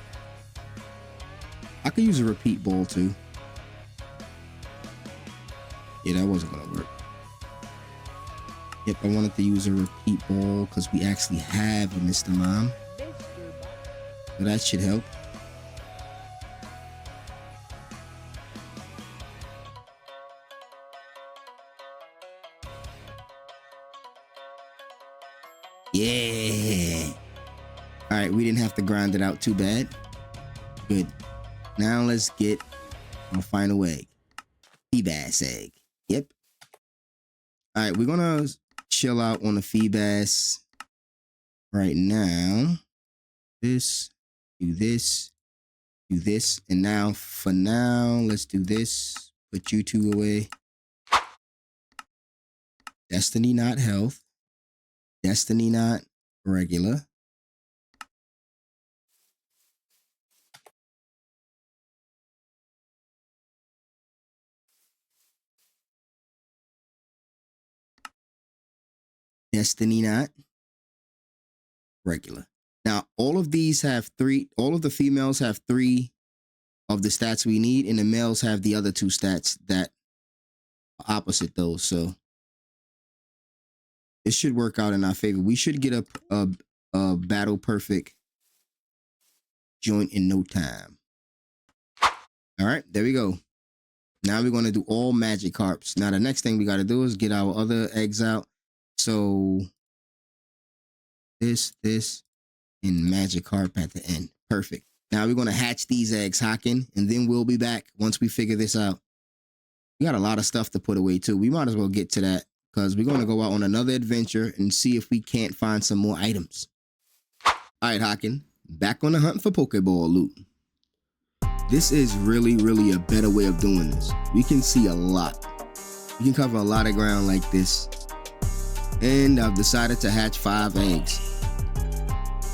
I could use a repeat ball too. Yeah, that wasn't gonna work. Yep, I wanted to use a repeat ball because we actually have a Mr. Mime. So that should help. Yeah. All right, we didn't have to grind it out too bad. Good. Now let's get our final egg. Feebass egg. Yep. All right, we're gonna chill out on the Feebass right now. This, do this, do this, and now for now, let's do this. Put you two away. Destiny not health. Destiny not regular. Destiny not regular. Now, all of these have three, all of the females have 3 of the stats we need, and the males have the other 2 stats that are opposite those. So it should work out in our favor. We should get a battle perfect joint in no time. All right, there we go. Now we're going to do all magic carps. Now the next thing we got to do is get our other eggs out. So this, and magic carp at the end. Perfect. Now we're going to hatch these eggs, Hawken, and then we'll be back once we figure this out. We got a lot of stuff to put away too. We might as well get to that, because we're going to go out on another adventure and see if we can't find some more items. All right, Hawken, back on the hunt for Pokeball loot. This is really a better way of doing this. We can see a lot. We can cover a lot of ground like this. And I've decided to hatch 5 eggs.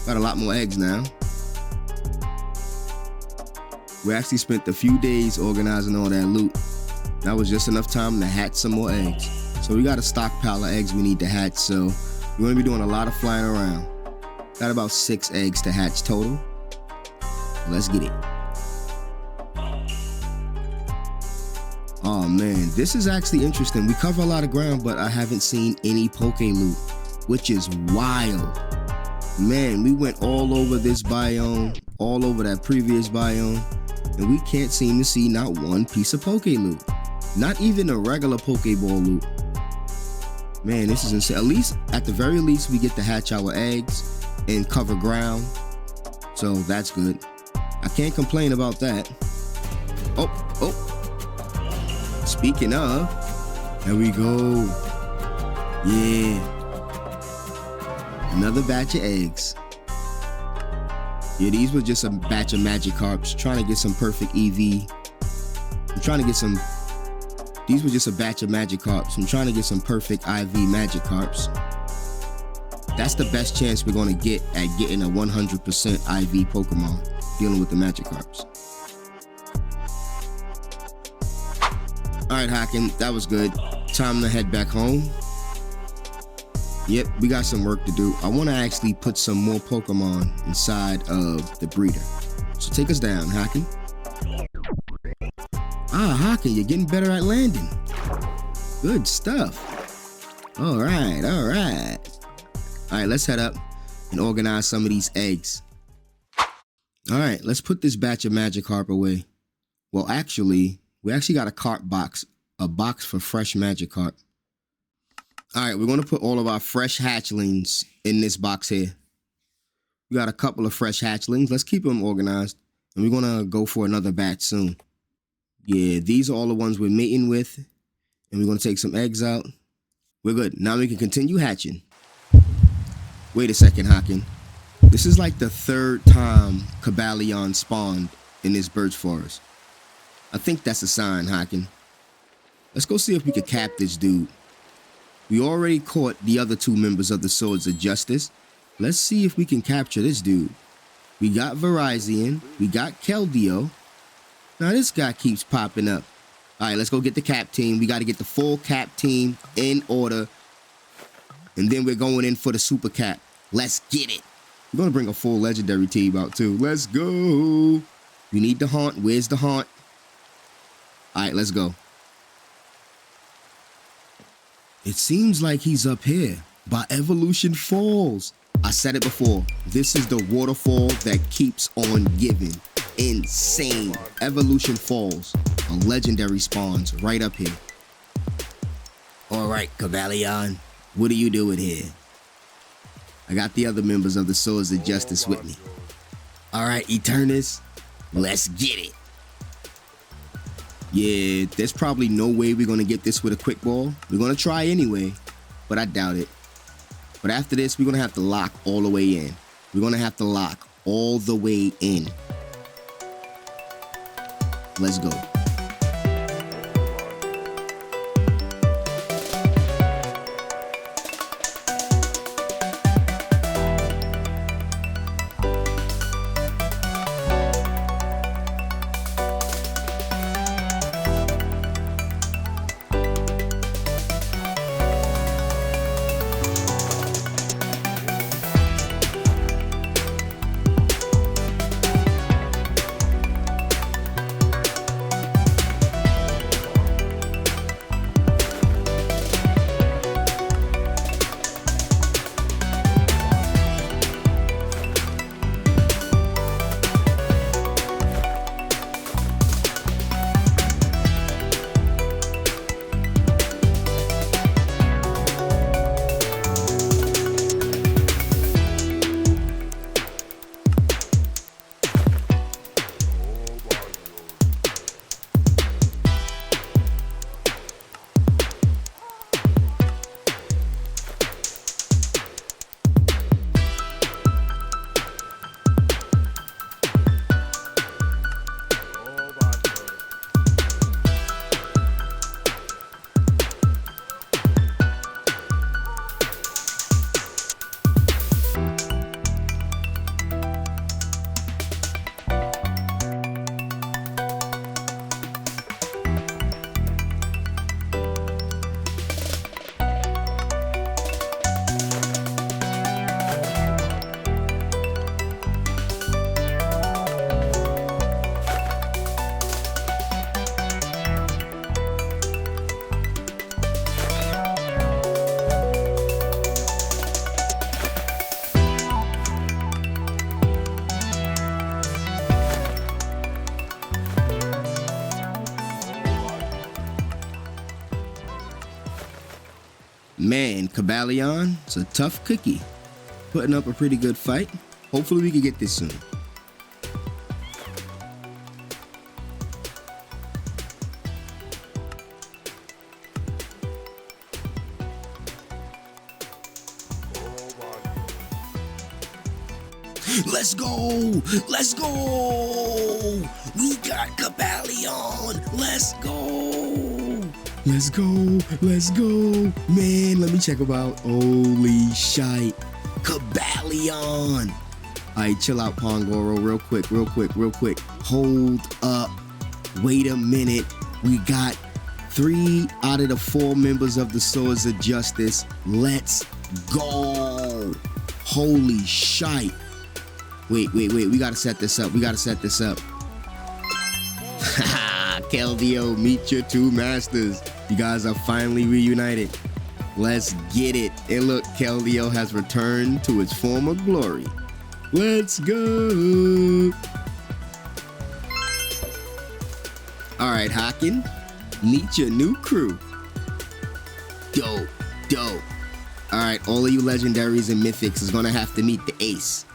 Got a lot more eggs now. We actually spent a few days organizing all that loot. That was just enough time to hatch some more eggs. So we got a stockpile of eggs we need to hatch. So we're going to be doing a lot of flying around. Got about 6 eggs to hatch total. Let's get it. Oh man, this is actually interesting. We cover a lot of ground, but I haven't seen any Poke loot, which is wild. Man, we went all over this biome, all over that previous biome, and we can't seem to see not one piece of Poke loot. Not even a regular Pokeball loot. Man, this is insane. At least, at the very least, we get to hatch our eggs and cover ground. So that's good. I can't complain about that. Oh. Speaking of, there we go. Yeah. Another batch of eggs. Yeah, these were just a batch of magic carps. Trying to get some perfect EV. I'm trying to get some. These were just a batch of magic carps. I'm trying to get some perfect IV magic carps. That's the best chance we're gonna get at getting a 100% IV Pokemon dealing with the Magikarps. Alright, Haken, that was good. Time to head back home. Yep, we got some work to do. I want to actually put some more Pokemon inside of the breeder. So take us down, Haken. Ah, Haken, you're getting better at landing. Good stuff. Alright, alright. Alright, let's head up and organize some of these eggs. Alright, let's put this batch of Magikarp away. Well, actually, we actually got a cart box. A box for fresh Magikarp. Alright, we're going to put all of our fresh hatchlings in this box here. We got a couple of fresh hatchlings. Let's keep them organized. And we're going to go for another batch soon. Yeah, these are all the ones we're mating with. And we're going to take some eggs out. We're good. Now we can continue hatching. Wait a second, Haken. This is like the third time Cobalion spawned in this birch forest. I think that's a sign, Haken. Let's go see if we can cap this dude. We already caught the other two members of the Swords of Justice. Let's see if we can capture this dude. We got Virizion. We got Keldeo. Now this guy keeps popping up. Alright, let's go get the cap team. We got to get the full cap team in order. And then we're going in for the super cap. Let's get it. We're going to bring a full legendary team out too. Let's go. We need the haunt. Where's the haunt? Alright, let's go. It seems like he's up here by Evolution Falls. I said it before. This is the waterfall that keeps on giving. Insane. Evolution Falls. A legendary spawns right up here. Alright, Cobalion. What are you doing here? I got the other members of the Swords of Justice with me. Alright, Eternus. Let's get it. Yeah, there's probably no way we're going to get this with a quick ball. We're going to try anyway, but I doubt it. But after this, we're going to have to lock all the way in. We're going to have to lock all the way in. Let's go. Man, Cobalion, it's a tough cookie. Putting up a pretty good fight. Hopefully we can get this soon. Let's go! Let's go! We got Cobalion! Let's go! Let's go! Let's go! Man, let me check him out. Holy shite. Cobalion. All right, chill out, Pongoro, real quick. Hold up. Wait a minute. We got 3 out of the 4 members of the Swords of Justice. Let's go. Holy shite. Wait. We gotta set this up. Haha, Keldeo, meet your 2 masters. You guys are finally reunited. Let's get it. And look, Keldeo has returned to its former glory. Let's go. All right, Haken, meet your new crew. Dope. All right, all of you legendaries and mythics is gonna have to meet the ace.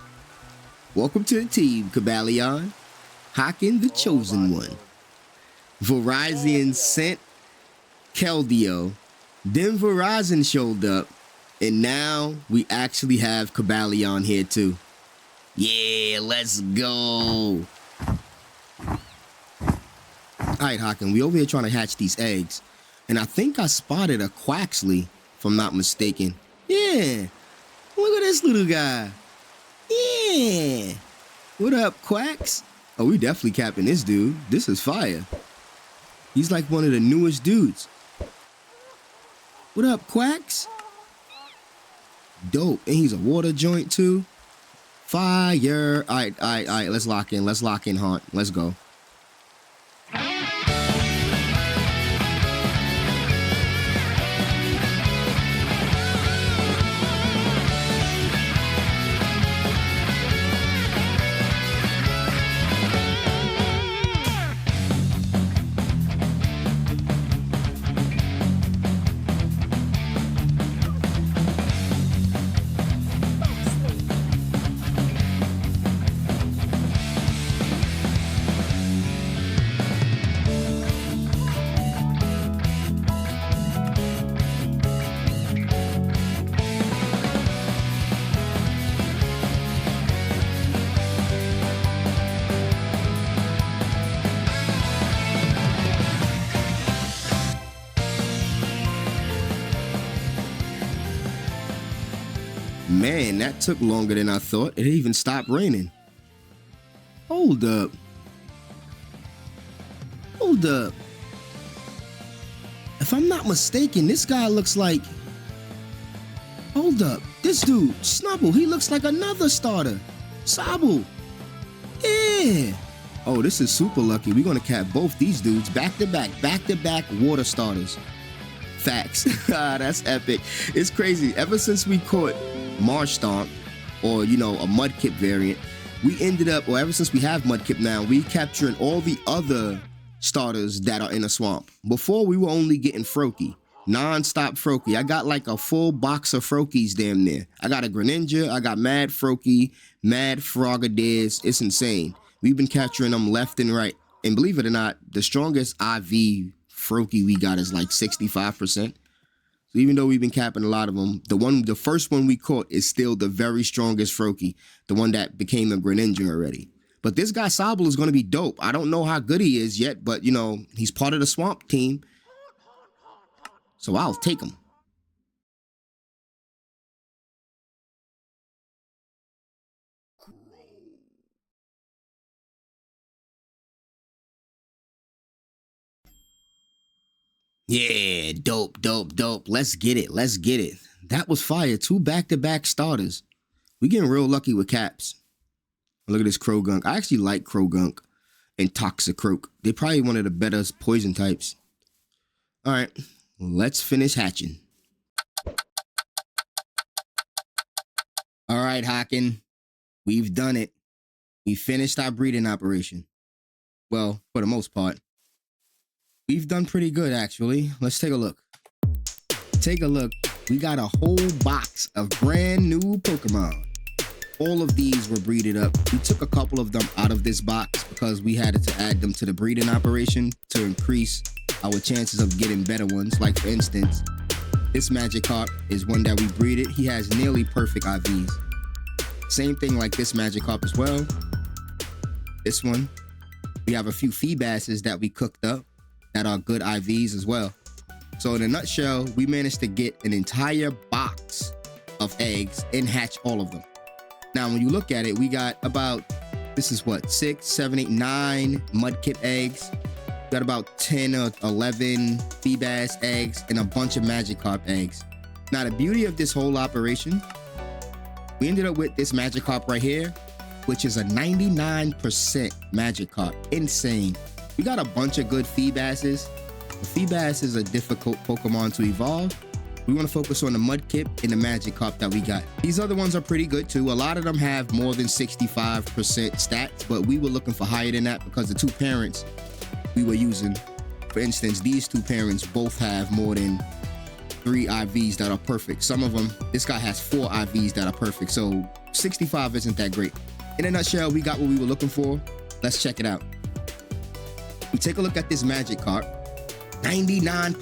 Welcome to the team, Cobalion. Haken, the chosen one. Verizon sent Keldeo. Then Verizon showed up, and now we actually have Cobalion here too. Yeah, let's go. All right, Haken, we over here trying to hatch these eggs, and I think I spotted a Quaxley, if I'm not mistaken. Yeah, look at this little guy. Yeah, what up, Quax? Oh, we definitely capping this dude. This is fire. He's like one of the newest dudes. What up, Quax? Dope. And he's a water joint too. Fire. All right. Let's lock in, Haunt. Let's go. Man, that took longer than I thought. It even stopped raining. Hold up. If I'm not mistaken, this guy looks like... Hold up. This dude, Snubble, he looks like another starter. Sobble. Yeah. Oh, this is super lucky. We're going to cap both these dudes back to back water starters. Facts. That's epic. It's crazy. Ever since we caught Marsh Stomp, or a Mudkip variant, we ended up, or ever since we have Mudkip now, we capturing all the other starters that are in a swamp. Before, we were only getting Froakie, non-stop Froakie. I got like a full box of Froakies damn near. I got a Greninja, I got Mad Froakie, Mad Frogadiers. It's insane. We've been capturing them left and right. And believe it or not, the strongest IV Froakie we got is like 65%. So even though we've been capping a lot of them, the first one we caught is still the very strongest Froakie, the one that became a Greninja already. But this guy Sobble is going to be dope. I don't know how good he is yet, but he's part of the swamp team, so I'll take him. Yeah, dope. Let's get it. That was fire. 2 back-to-back starters. We getting real lucky with caps. Look at this Krogunk. I actually like Krogunk and Toxicroak. They're probably one of the better poison types. All right, let's finish hatching. All right, Haken, we've done it. We finished our breeding operation. Well, for the most part. We've done pretty good, actually. Let's take a look. We got a whole box of brand new Pokemon. All of these were breeded up. We took a couple of them out of this box because we had to add them to the breeding operation to increase our chances of getting better ones. Like, for instance, this Magikarp is one that we breeded. He has nearly perfect IVs. Same thing like this Magikarp as well. This one. We have a few Feebasses that we cooked up that are good IVs as well. So in a nutshell, we managed to get an entire box of eggs and hatch all of them. Now, when you look at it, we got about, this is what, 6, 7, 8, 9 mudkip eggs. We got about 10 or 11 Feebas eggs and a bunch of Magikarp eggs. Now, the beauty of this whole operation, we ended up with this Magikarp right here, which is a 99% Magikarp. Insane. We got a bunch of good Feebases. The Feebas is a difficult Pokemon to evolve. We want to focus on the Mudkip and the Magikarp that we got. These other ones are pretty good too. A lot of them have more than 65% stats, but we were looking for higher than that because the two parents we were using, for instance, these two parents both have more than 3 IVs that are perfect. Some of them, this guy has 4 IVs that are perfect. So 65 isn't that great. In a nutshell, we got what we were looking for. Let's check it out. We take a look at this Magikarp. 99%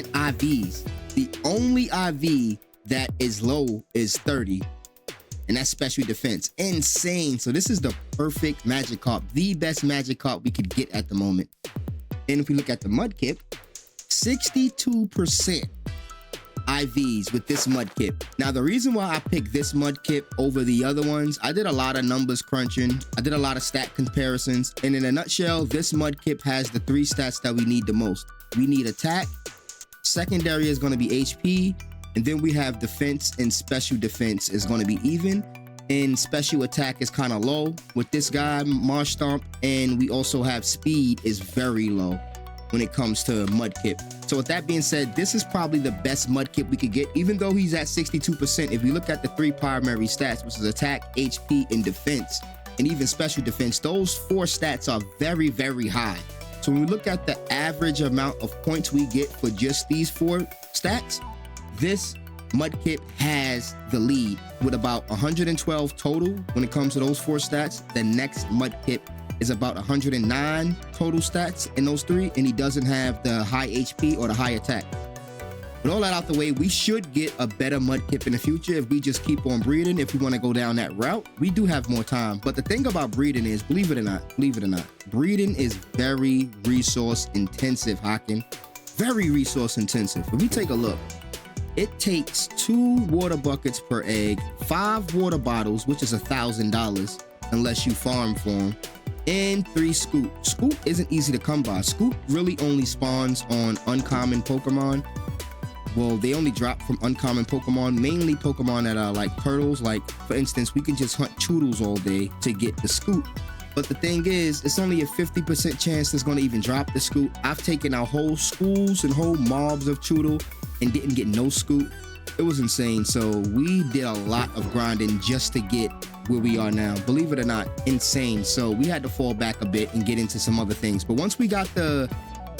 IVs. The only IV that is low is 30, and that's special defense. Insane. So this is the perfect Magikarp, the best Magikarp we could get at the moment. And if we look at the Mudkip, 62% IVs with this Mudkip. Now, the reason why I picked this Mudkip over the other ones, I did a lot of numbers crunching. I did a lot of stat comparisons. And in a nutshell, this Mudkip has the 3 stats that we need the most. We need attack, secondary is going to be HP, and then we have defense, and special defense is going to be even. And special attack is kind of low with this guy, Marsh Stomp. And we also have speed is very low when it comes to Mudkip. So with that being said, this is probably the best Mudkip we could get, even though he's at 62%. If you look at the 3 primary stats, which is attack, HP, and defense, and even special defense, those 4 stats are very, very high. So when we look at the average amount of points we get for just these 4 stats, this Mudkip has the lead with about 112 total when it comes to those 4 stats. The next Mudkip is about 109 total stats in those 3, and he doesn't have the high HP or the high attack. With all that out the way, we should get a better Mudkip in the future if we just keep on breeding. If we want to go down that route, we do have more time. But the thing about breeding is, believe it or not, breeding is very resource intensive, Haken. Very resource intensive. If we take a look, it takes 2 water buckets per egg, 5 water bottles, which is $1,000 unless you farm for them, and 3 Scoop. Scoop isn't easy to come by. Scoop really only spawns on uncommon Pokemon. Well, they only drop from uncommon Pokemon, mainly Pokemon that are like turtles. Like, for instance, we can just hunt Choodles all day to get the Scoop. But the thing is, it's only a 50% chance it's going to even drop the Scoop. I've taken out whole schools and whole mobs of Choodle and didn't get no Scoop. It was insane. So we did a lot of grinding just to get where we are now. Believe it or not, insane. So we had to fall back a bit and get into some other things. But once we got the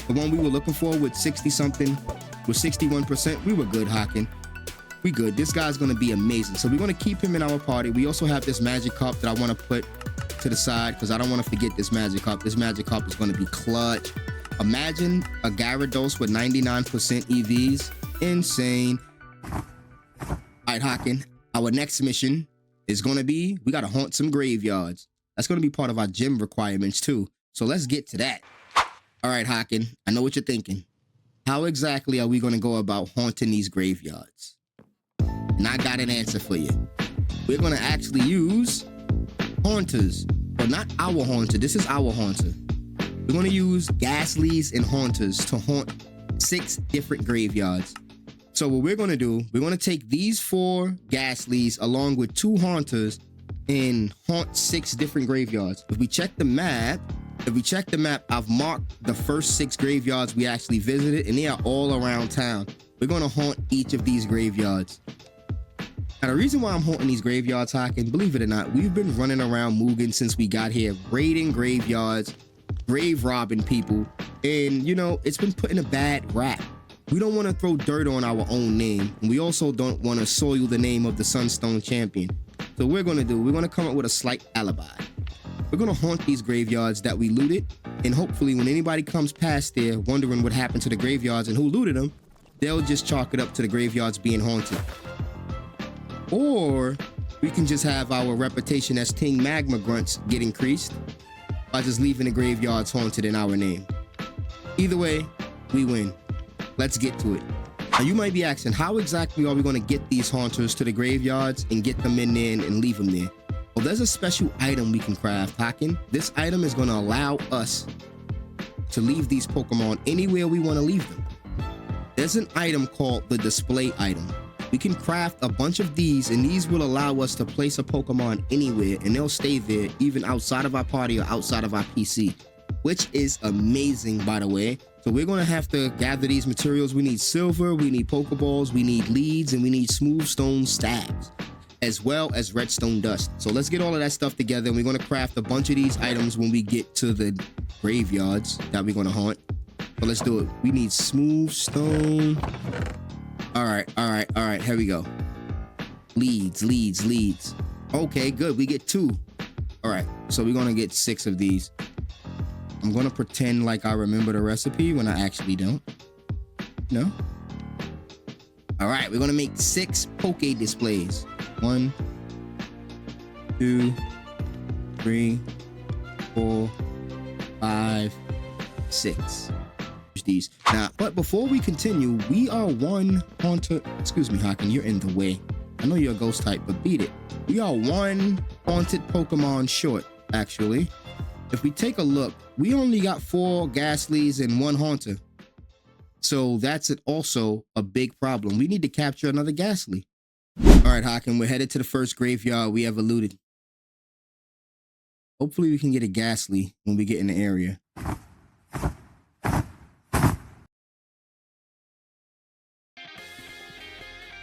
one we were looking for with 60 something, with 61%, we were good, Haken. We good. This guy's going to be amazing. So we're going to keep him in our party. We also have this Magikarp that I want to put to the side because I don't want to forget this Magikarp. This Magikarp is going to be clutch. Imagine a Gyarados with 99% EVs. Insane. All right, Haken. Our next mission is going to be, we got to haunt some graveyards. That's going to be part of our gym requirements too. So let's get to that. All right, Haken. I know what you're thinking. How exactly are we going to go about haunting these graveyards? And I got an answer for you. We're going to actually use haunters, but not our haunter. This is our haunter. We're going to use Ghastlies and haunters to haunt 6 different graveyards. So what we're going to do, we're going to take these 4 Ghastlies along with 2 haunters and haunt 6 different graveyards. If we check the map, I've marked the first 6 graveyards we actually visited, and they are all around town. We're going to haunt each of these graveyards. Now, the reason why I'm haunting these graveyards, Haken, believe it or not, we've been running around Mugen since we got here, raiding graveyards, grave robbing people, and, you know, it's been putting a bad rap. We don't want to throw dirt on our own name, and we also don't want to soil the name of the Sunstone Champion. So what we're going to do, we're going to come up with a slight alibi. We're going to haunt these graveyards that we looted, and hopefully when anybody comes past there wondering what happened to the graveyards and who looted them, they'll just chalk it up to the graveyards being haunted. Or we can just have our reputation as Ting Magma Grunts get increased by just leaving the graveyards haunted in our name. Either way, we win. Let's get to it. Now you might be asking, how exactly are we going to get these haunters to the graveyards and get them in there and leave them there? Well, there's a special item we can craft, Haken. This item is going to allow us to leave these Pokemon anywhere we want to leave them. There's an item called the display item. We can craft a bunch of these, and these will allow us to place a Pokemon anywhere, and they'll stay there even outside of our party or outside of our PC, which is amazing, by the way. So we're going to have to gather these materials. We need silver, we need Pokeballs, we need leads, and we need smooth stone stabs, as well as redstone dust. So let's get all of that stuff together, and we're going to craft a bunch of these items when we get to the graveyards that we're going to haunt. So let's do it. We need smooth stone. All right, here we go. Leads. Okay, good, we get 2. All right, so we're going to get 6 of these. I'm going to pretend like I remember the recipe when I actually don't. No? All right, we're going to make 6 Poke displays. 1, 2, 3, 4, 5, 6. These now, but before we continue, we are one haunter. Excuse me, Haken, you're in the way. I know you're a ghost type, but beat it. We are 1 haunted Pokemon short, actually. If we take a look, we only got 4 Ghastlies and 1 haunter. So that's also a big problem. We need to capture another Ghastly. All right, Haken, we're headed to the first graveyard we ever looted. Hopefully we can get a Ghastly when we get in the area.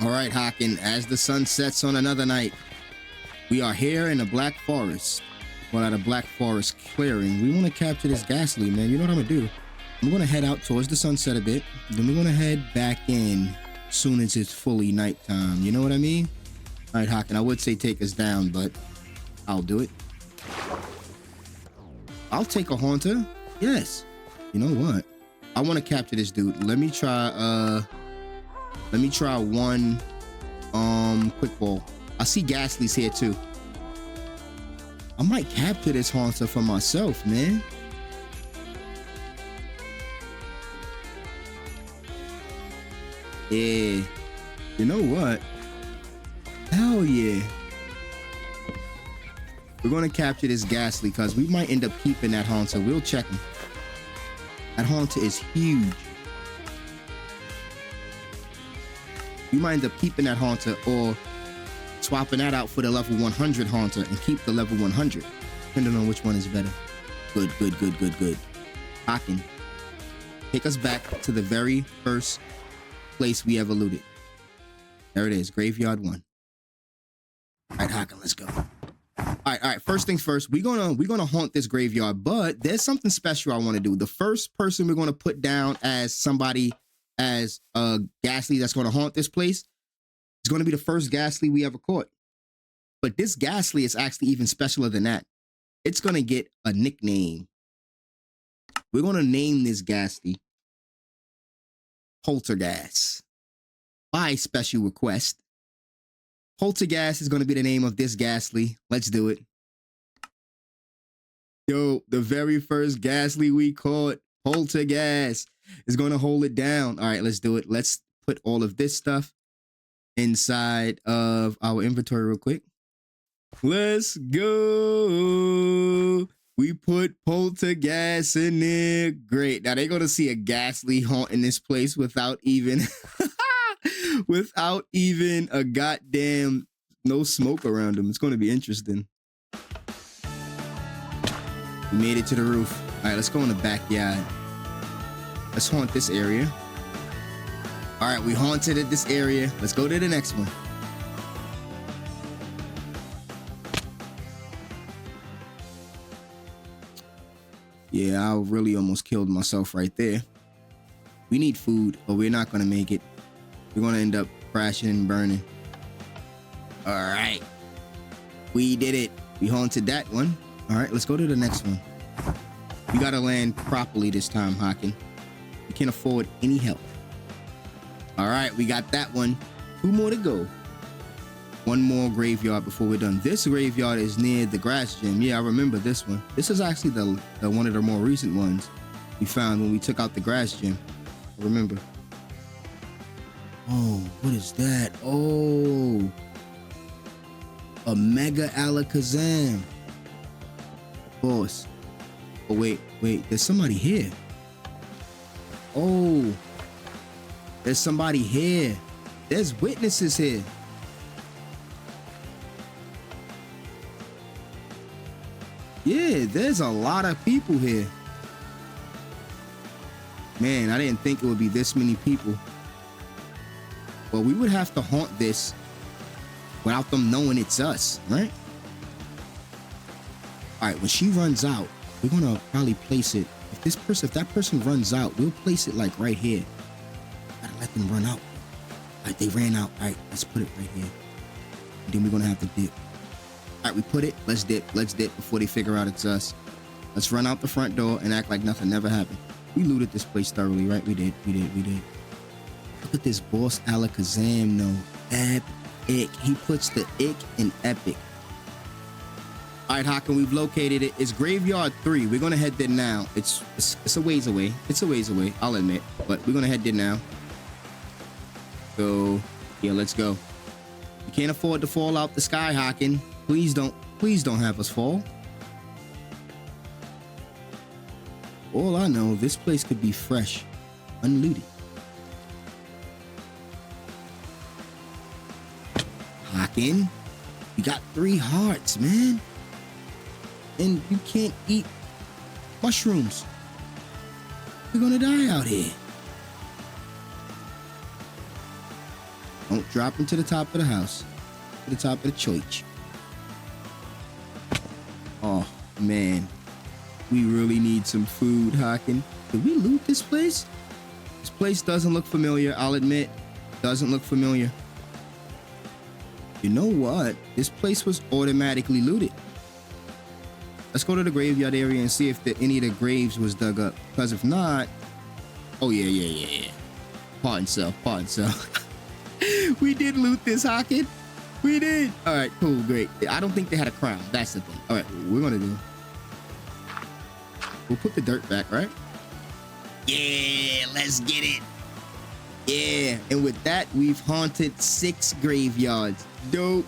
All right, Haken, as the sun sets on another night, we are here in the Black Forest. Well, at a Black Forest clearing. We want to capture this Ghastly, man. You know what I'm going to do? I'm going to head out towards the sunset a bit. Then we're going to head back in as soon as it's fully nighttime. You know what I mean? All right, Haken, I would say take us down, but I'll do it. I'll take a haunter. Yes. You know what? I want to capture this dude. Let me try 1 quick ball. I see Ghastlies here too. I might capture this haunter for myself, man. Yeah. You know what? Hell yeah. We're gonna capture this Ghastly because we might end up keeping that haunter. We'll check him. That haunter is huge. We might end up keeping that haunter or swapping that out for the level 100 haunter and keep the level 100, depending on which one is better. Good. Haken, take us back to the very first place we ever looted. There it is, Graveyard 1. All right, Haken, let's go. All right. First things first, we're gonna haunt this graveyard, but there's something special I want to do. The first person we're gonna put down as somebody as a Ghastly that's gonna haunt this place is gonna be the first Ghastly we ever caught. But this Ghastly is actually even specialer than that. It's gonna get a nickname. We're gonna name this Ghastly Poltergeist by special request. Poltergeist is going to be the name of this Ghastly. Let's do it. Yo, the very first Ghastly we caught, Poltergeist, is going to hold it down. All right, let's do it. Let's put all of this stuff inside of our inventory real quick. Let's go. We put Poltergeist in there. Great. Now they're going to see a Ghastly haunting this place without even... without even a goddamn no smoke around them. It's going to be interesting. We made it to the roof. All right, let's go in the backyard. Let's haunt this area. All right, we haunted at this area. Let's go to the next one. Yeah, I really almost killed myself right there. We need food, but we're not going to make it. We're going to end up crashing and burning. All right. We did it. We haunted that one. All right, let's go to the next one. We got to land properly this time, Haken. We can't afford any help. All right, we got that one. 2 more to go. 1 more graveyard before we're done. This graveyard is near the grass gym. Yeah, I remember this one. This is actually the one of the more recent ones we found when we took out the grass gym. I remember. Oh, what is that? Oh, a Mega Alakazam. Boss. Oh, wait. There's somebody here. Oh, there's somebody here. There's witnesses here. Yeah, there's a lot of people here. Man, I didn't think it would be this many people. Well, we would have to haunt this without them knowing it's us, right? All right, when she runs out, we're gonna probably place it. If that person runs out, we'll place it like right here. Gotta let them run out. All right, they ran out. All right, let's put it right here. And then we're gonna have to dip. All right, we put it. Let's dip before they figure out it's us. Let's run out the front door and act like nothing never happened. We looted this place thoroughly, right? We did. Look at this boss Alakazam, though. Epic. He puts the ick in epic. All right, Hakan, we've located it. It's Graveyard 3. We're gonna head there now. It's a ways away. It's a ways away, I'll admit. But we're gonna head there now. So, yeah, let's go. We can't afford to fall out the sky, Hakan. Please don't have us fall. All I know, this place could be fresh, unlooted. Hakan, you got 3 hearts, man. And you can't eat mushrooms. You're gonna die out here. Don't drop into the top of the house. To the top of the church. Oh, man. We really need some food, Hakan. Did we loot this place? This place doesn't look familiar, I'll admit. Doesn't look familiar. You know what? This place was automatically looted. Let's go to the graveyard area and see if any of the graves was dug up. Because if not... Oh, yeah. Pardon self. We did loot this, Hakan. We did. All right, cool, great. I don't think they had a crown. That's the thing. All right, what we're going to do... We'll put the dirt back, right? Yeah, let's get it. Yeah, and with that, we've haunted 6 graveyards. Dope.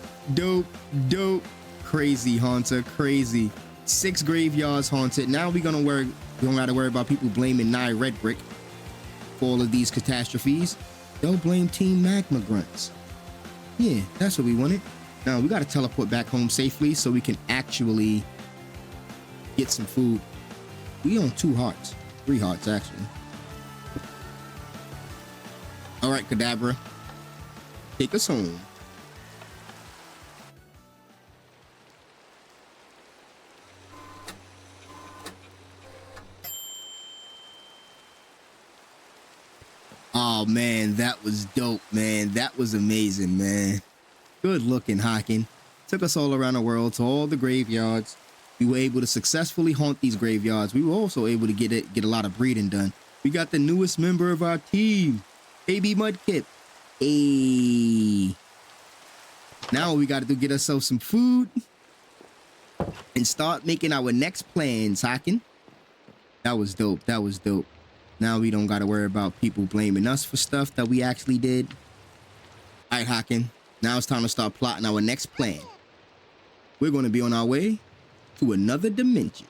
Crazy, Haunter, crazy. 6 graveyards haunted. Now we don't gotta worry about people blaming Nye Red Brick for all of these catastrophes. They'll blame Team Magma Grunts. Yeah, that's what we wanted. Now we gotta teleport back home safely so we can actually get some food. We own 2 hearts. 3 hearts, actually. All right, Kadabra. Take us home. Oh, man, that was dope, man. That was amazing, man. Good looking, Hakan. Took us all around the world to all the graveyards. We were able to successfully haunt these graveyards. We were also able to get a lot of breeding done. We got the newest member of our team, Baby Mudkip. Hey. Now we got to get ourselves some food and start making our next plans, Hakan. That was dope. Now we don't got to worry about people blaming us for stuff that we actually did. All right, Hakan. Now it's time to start plotting our next plan. We're going to be on our way to another dimension.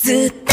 ずっ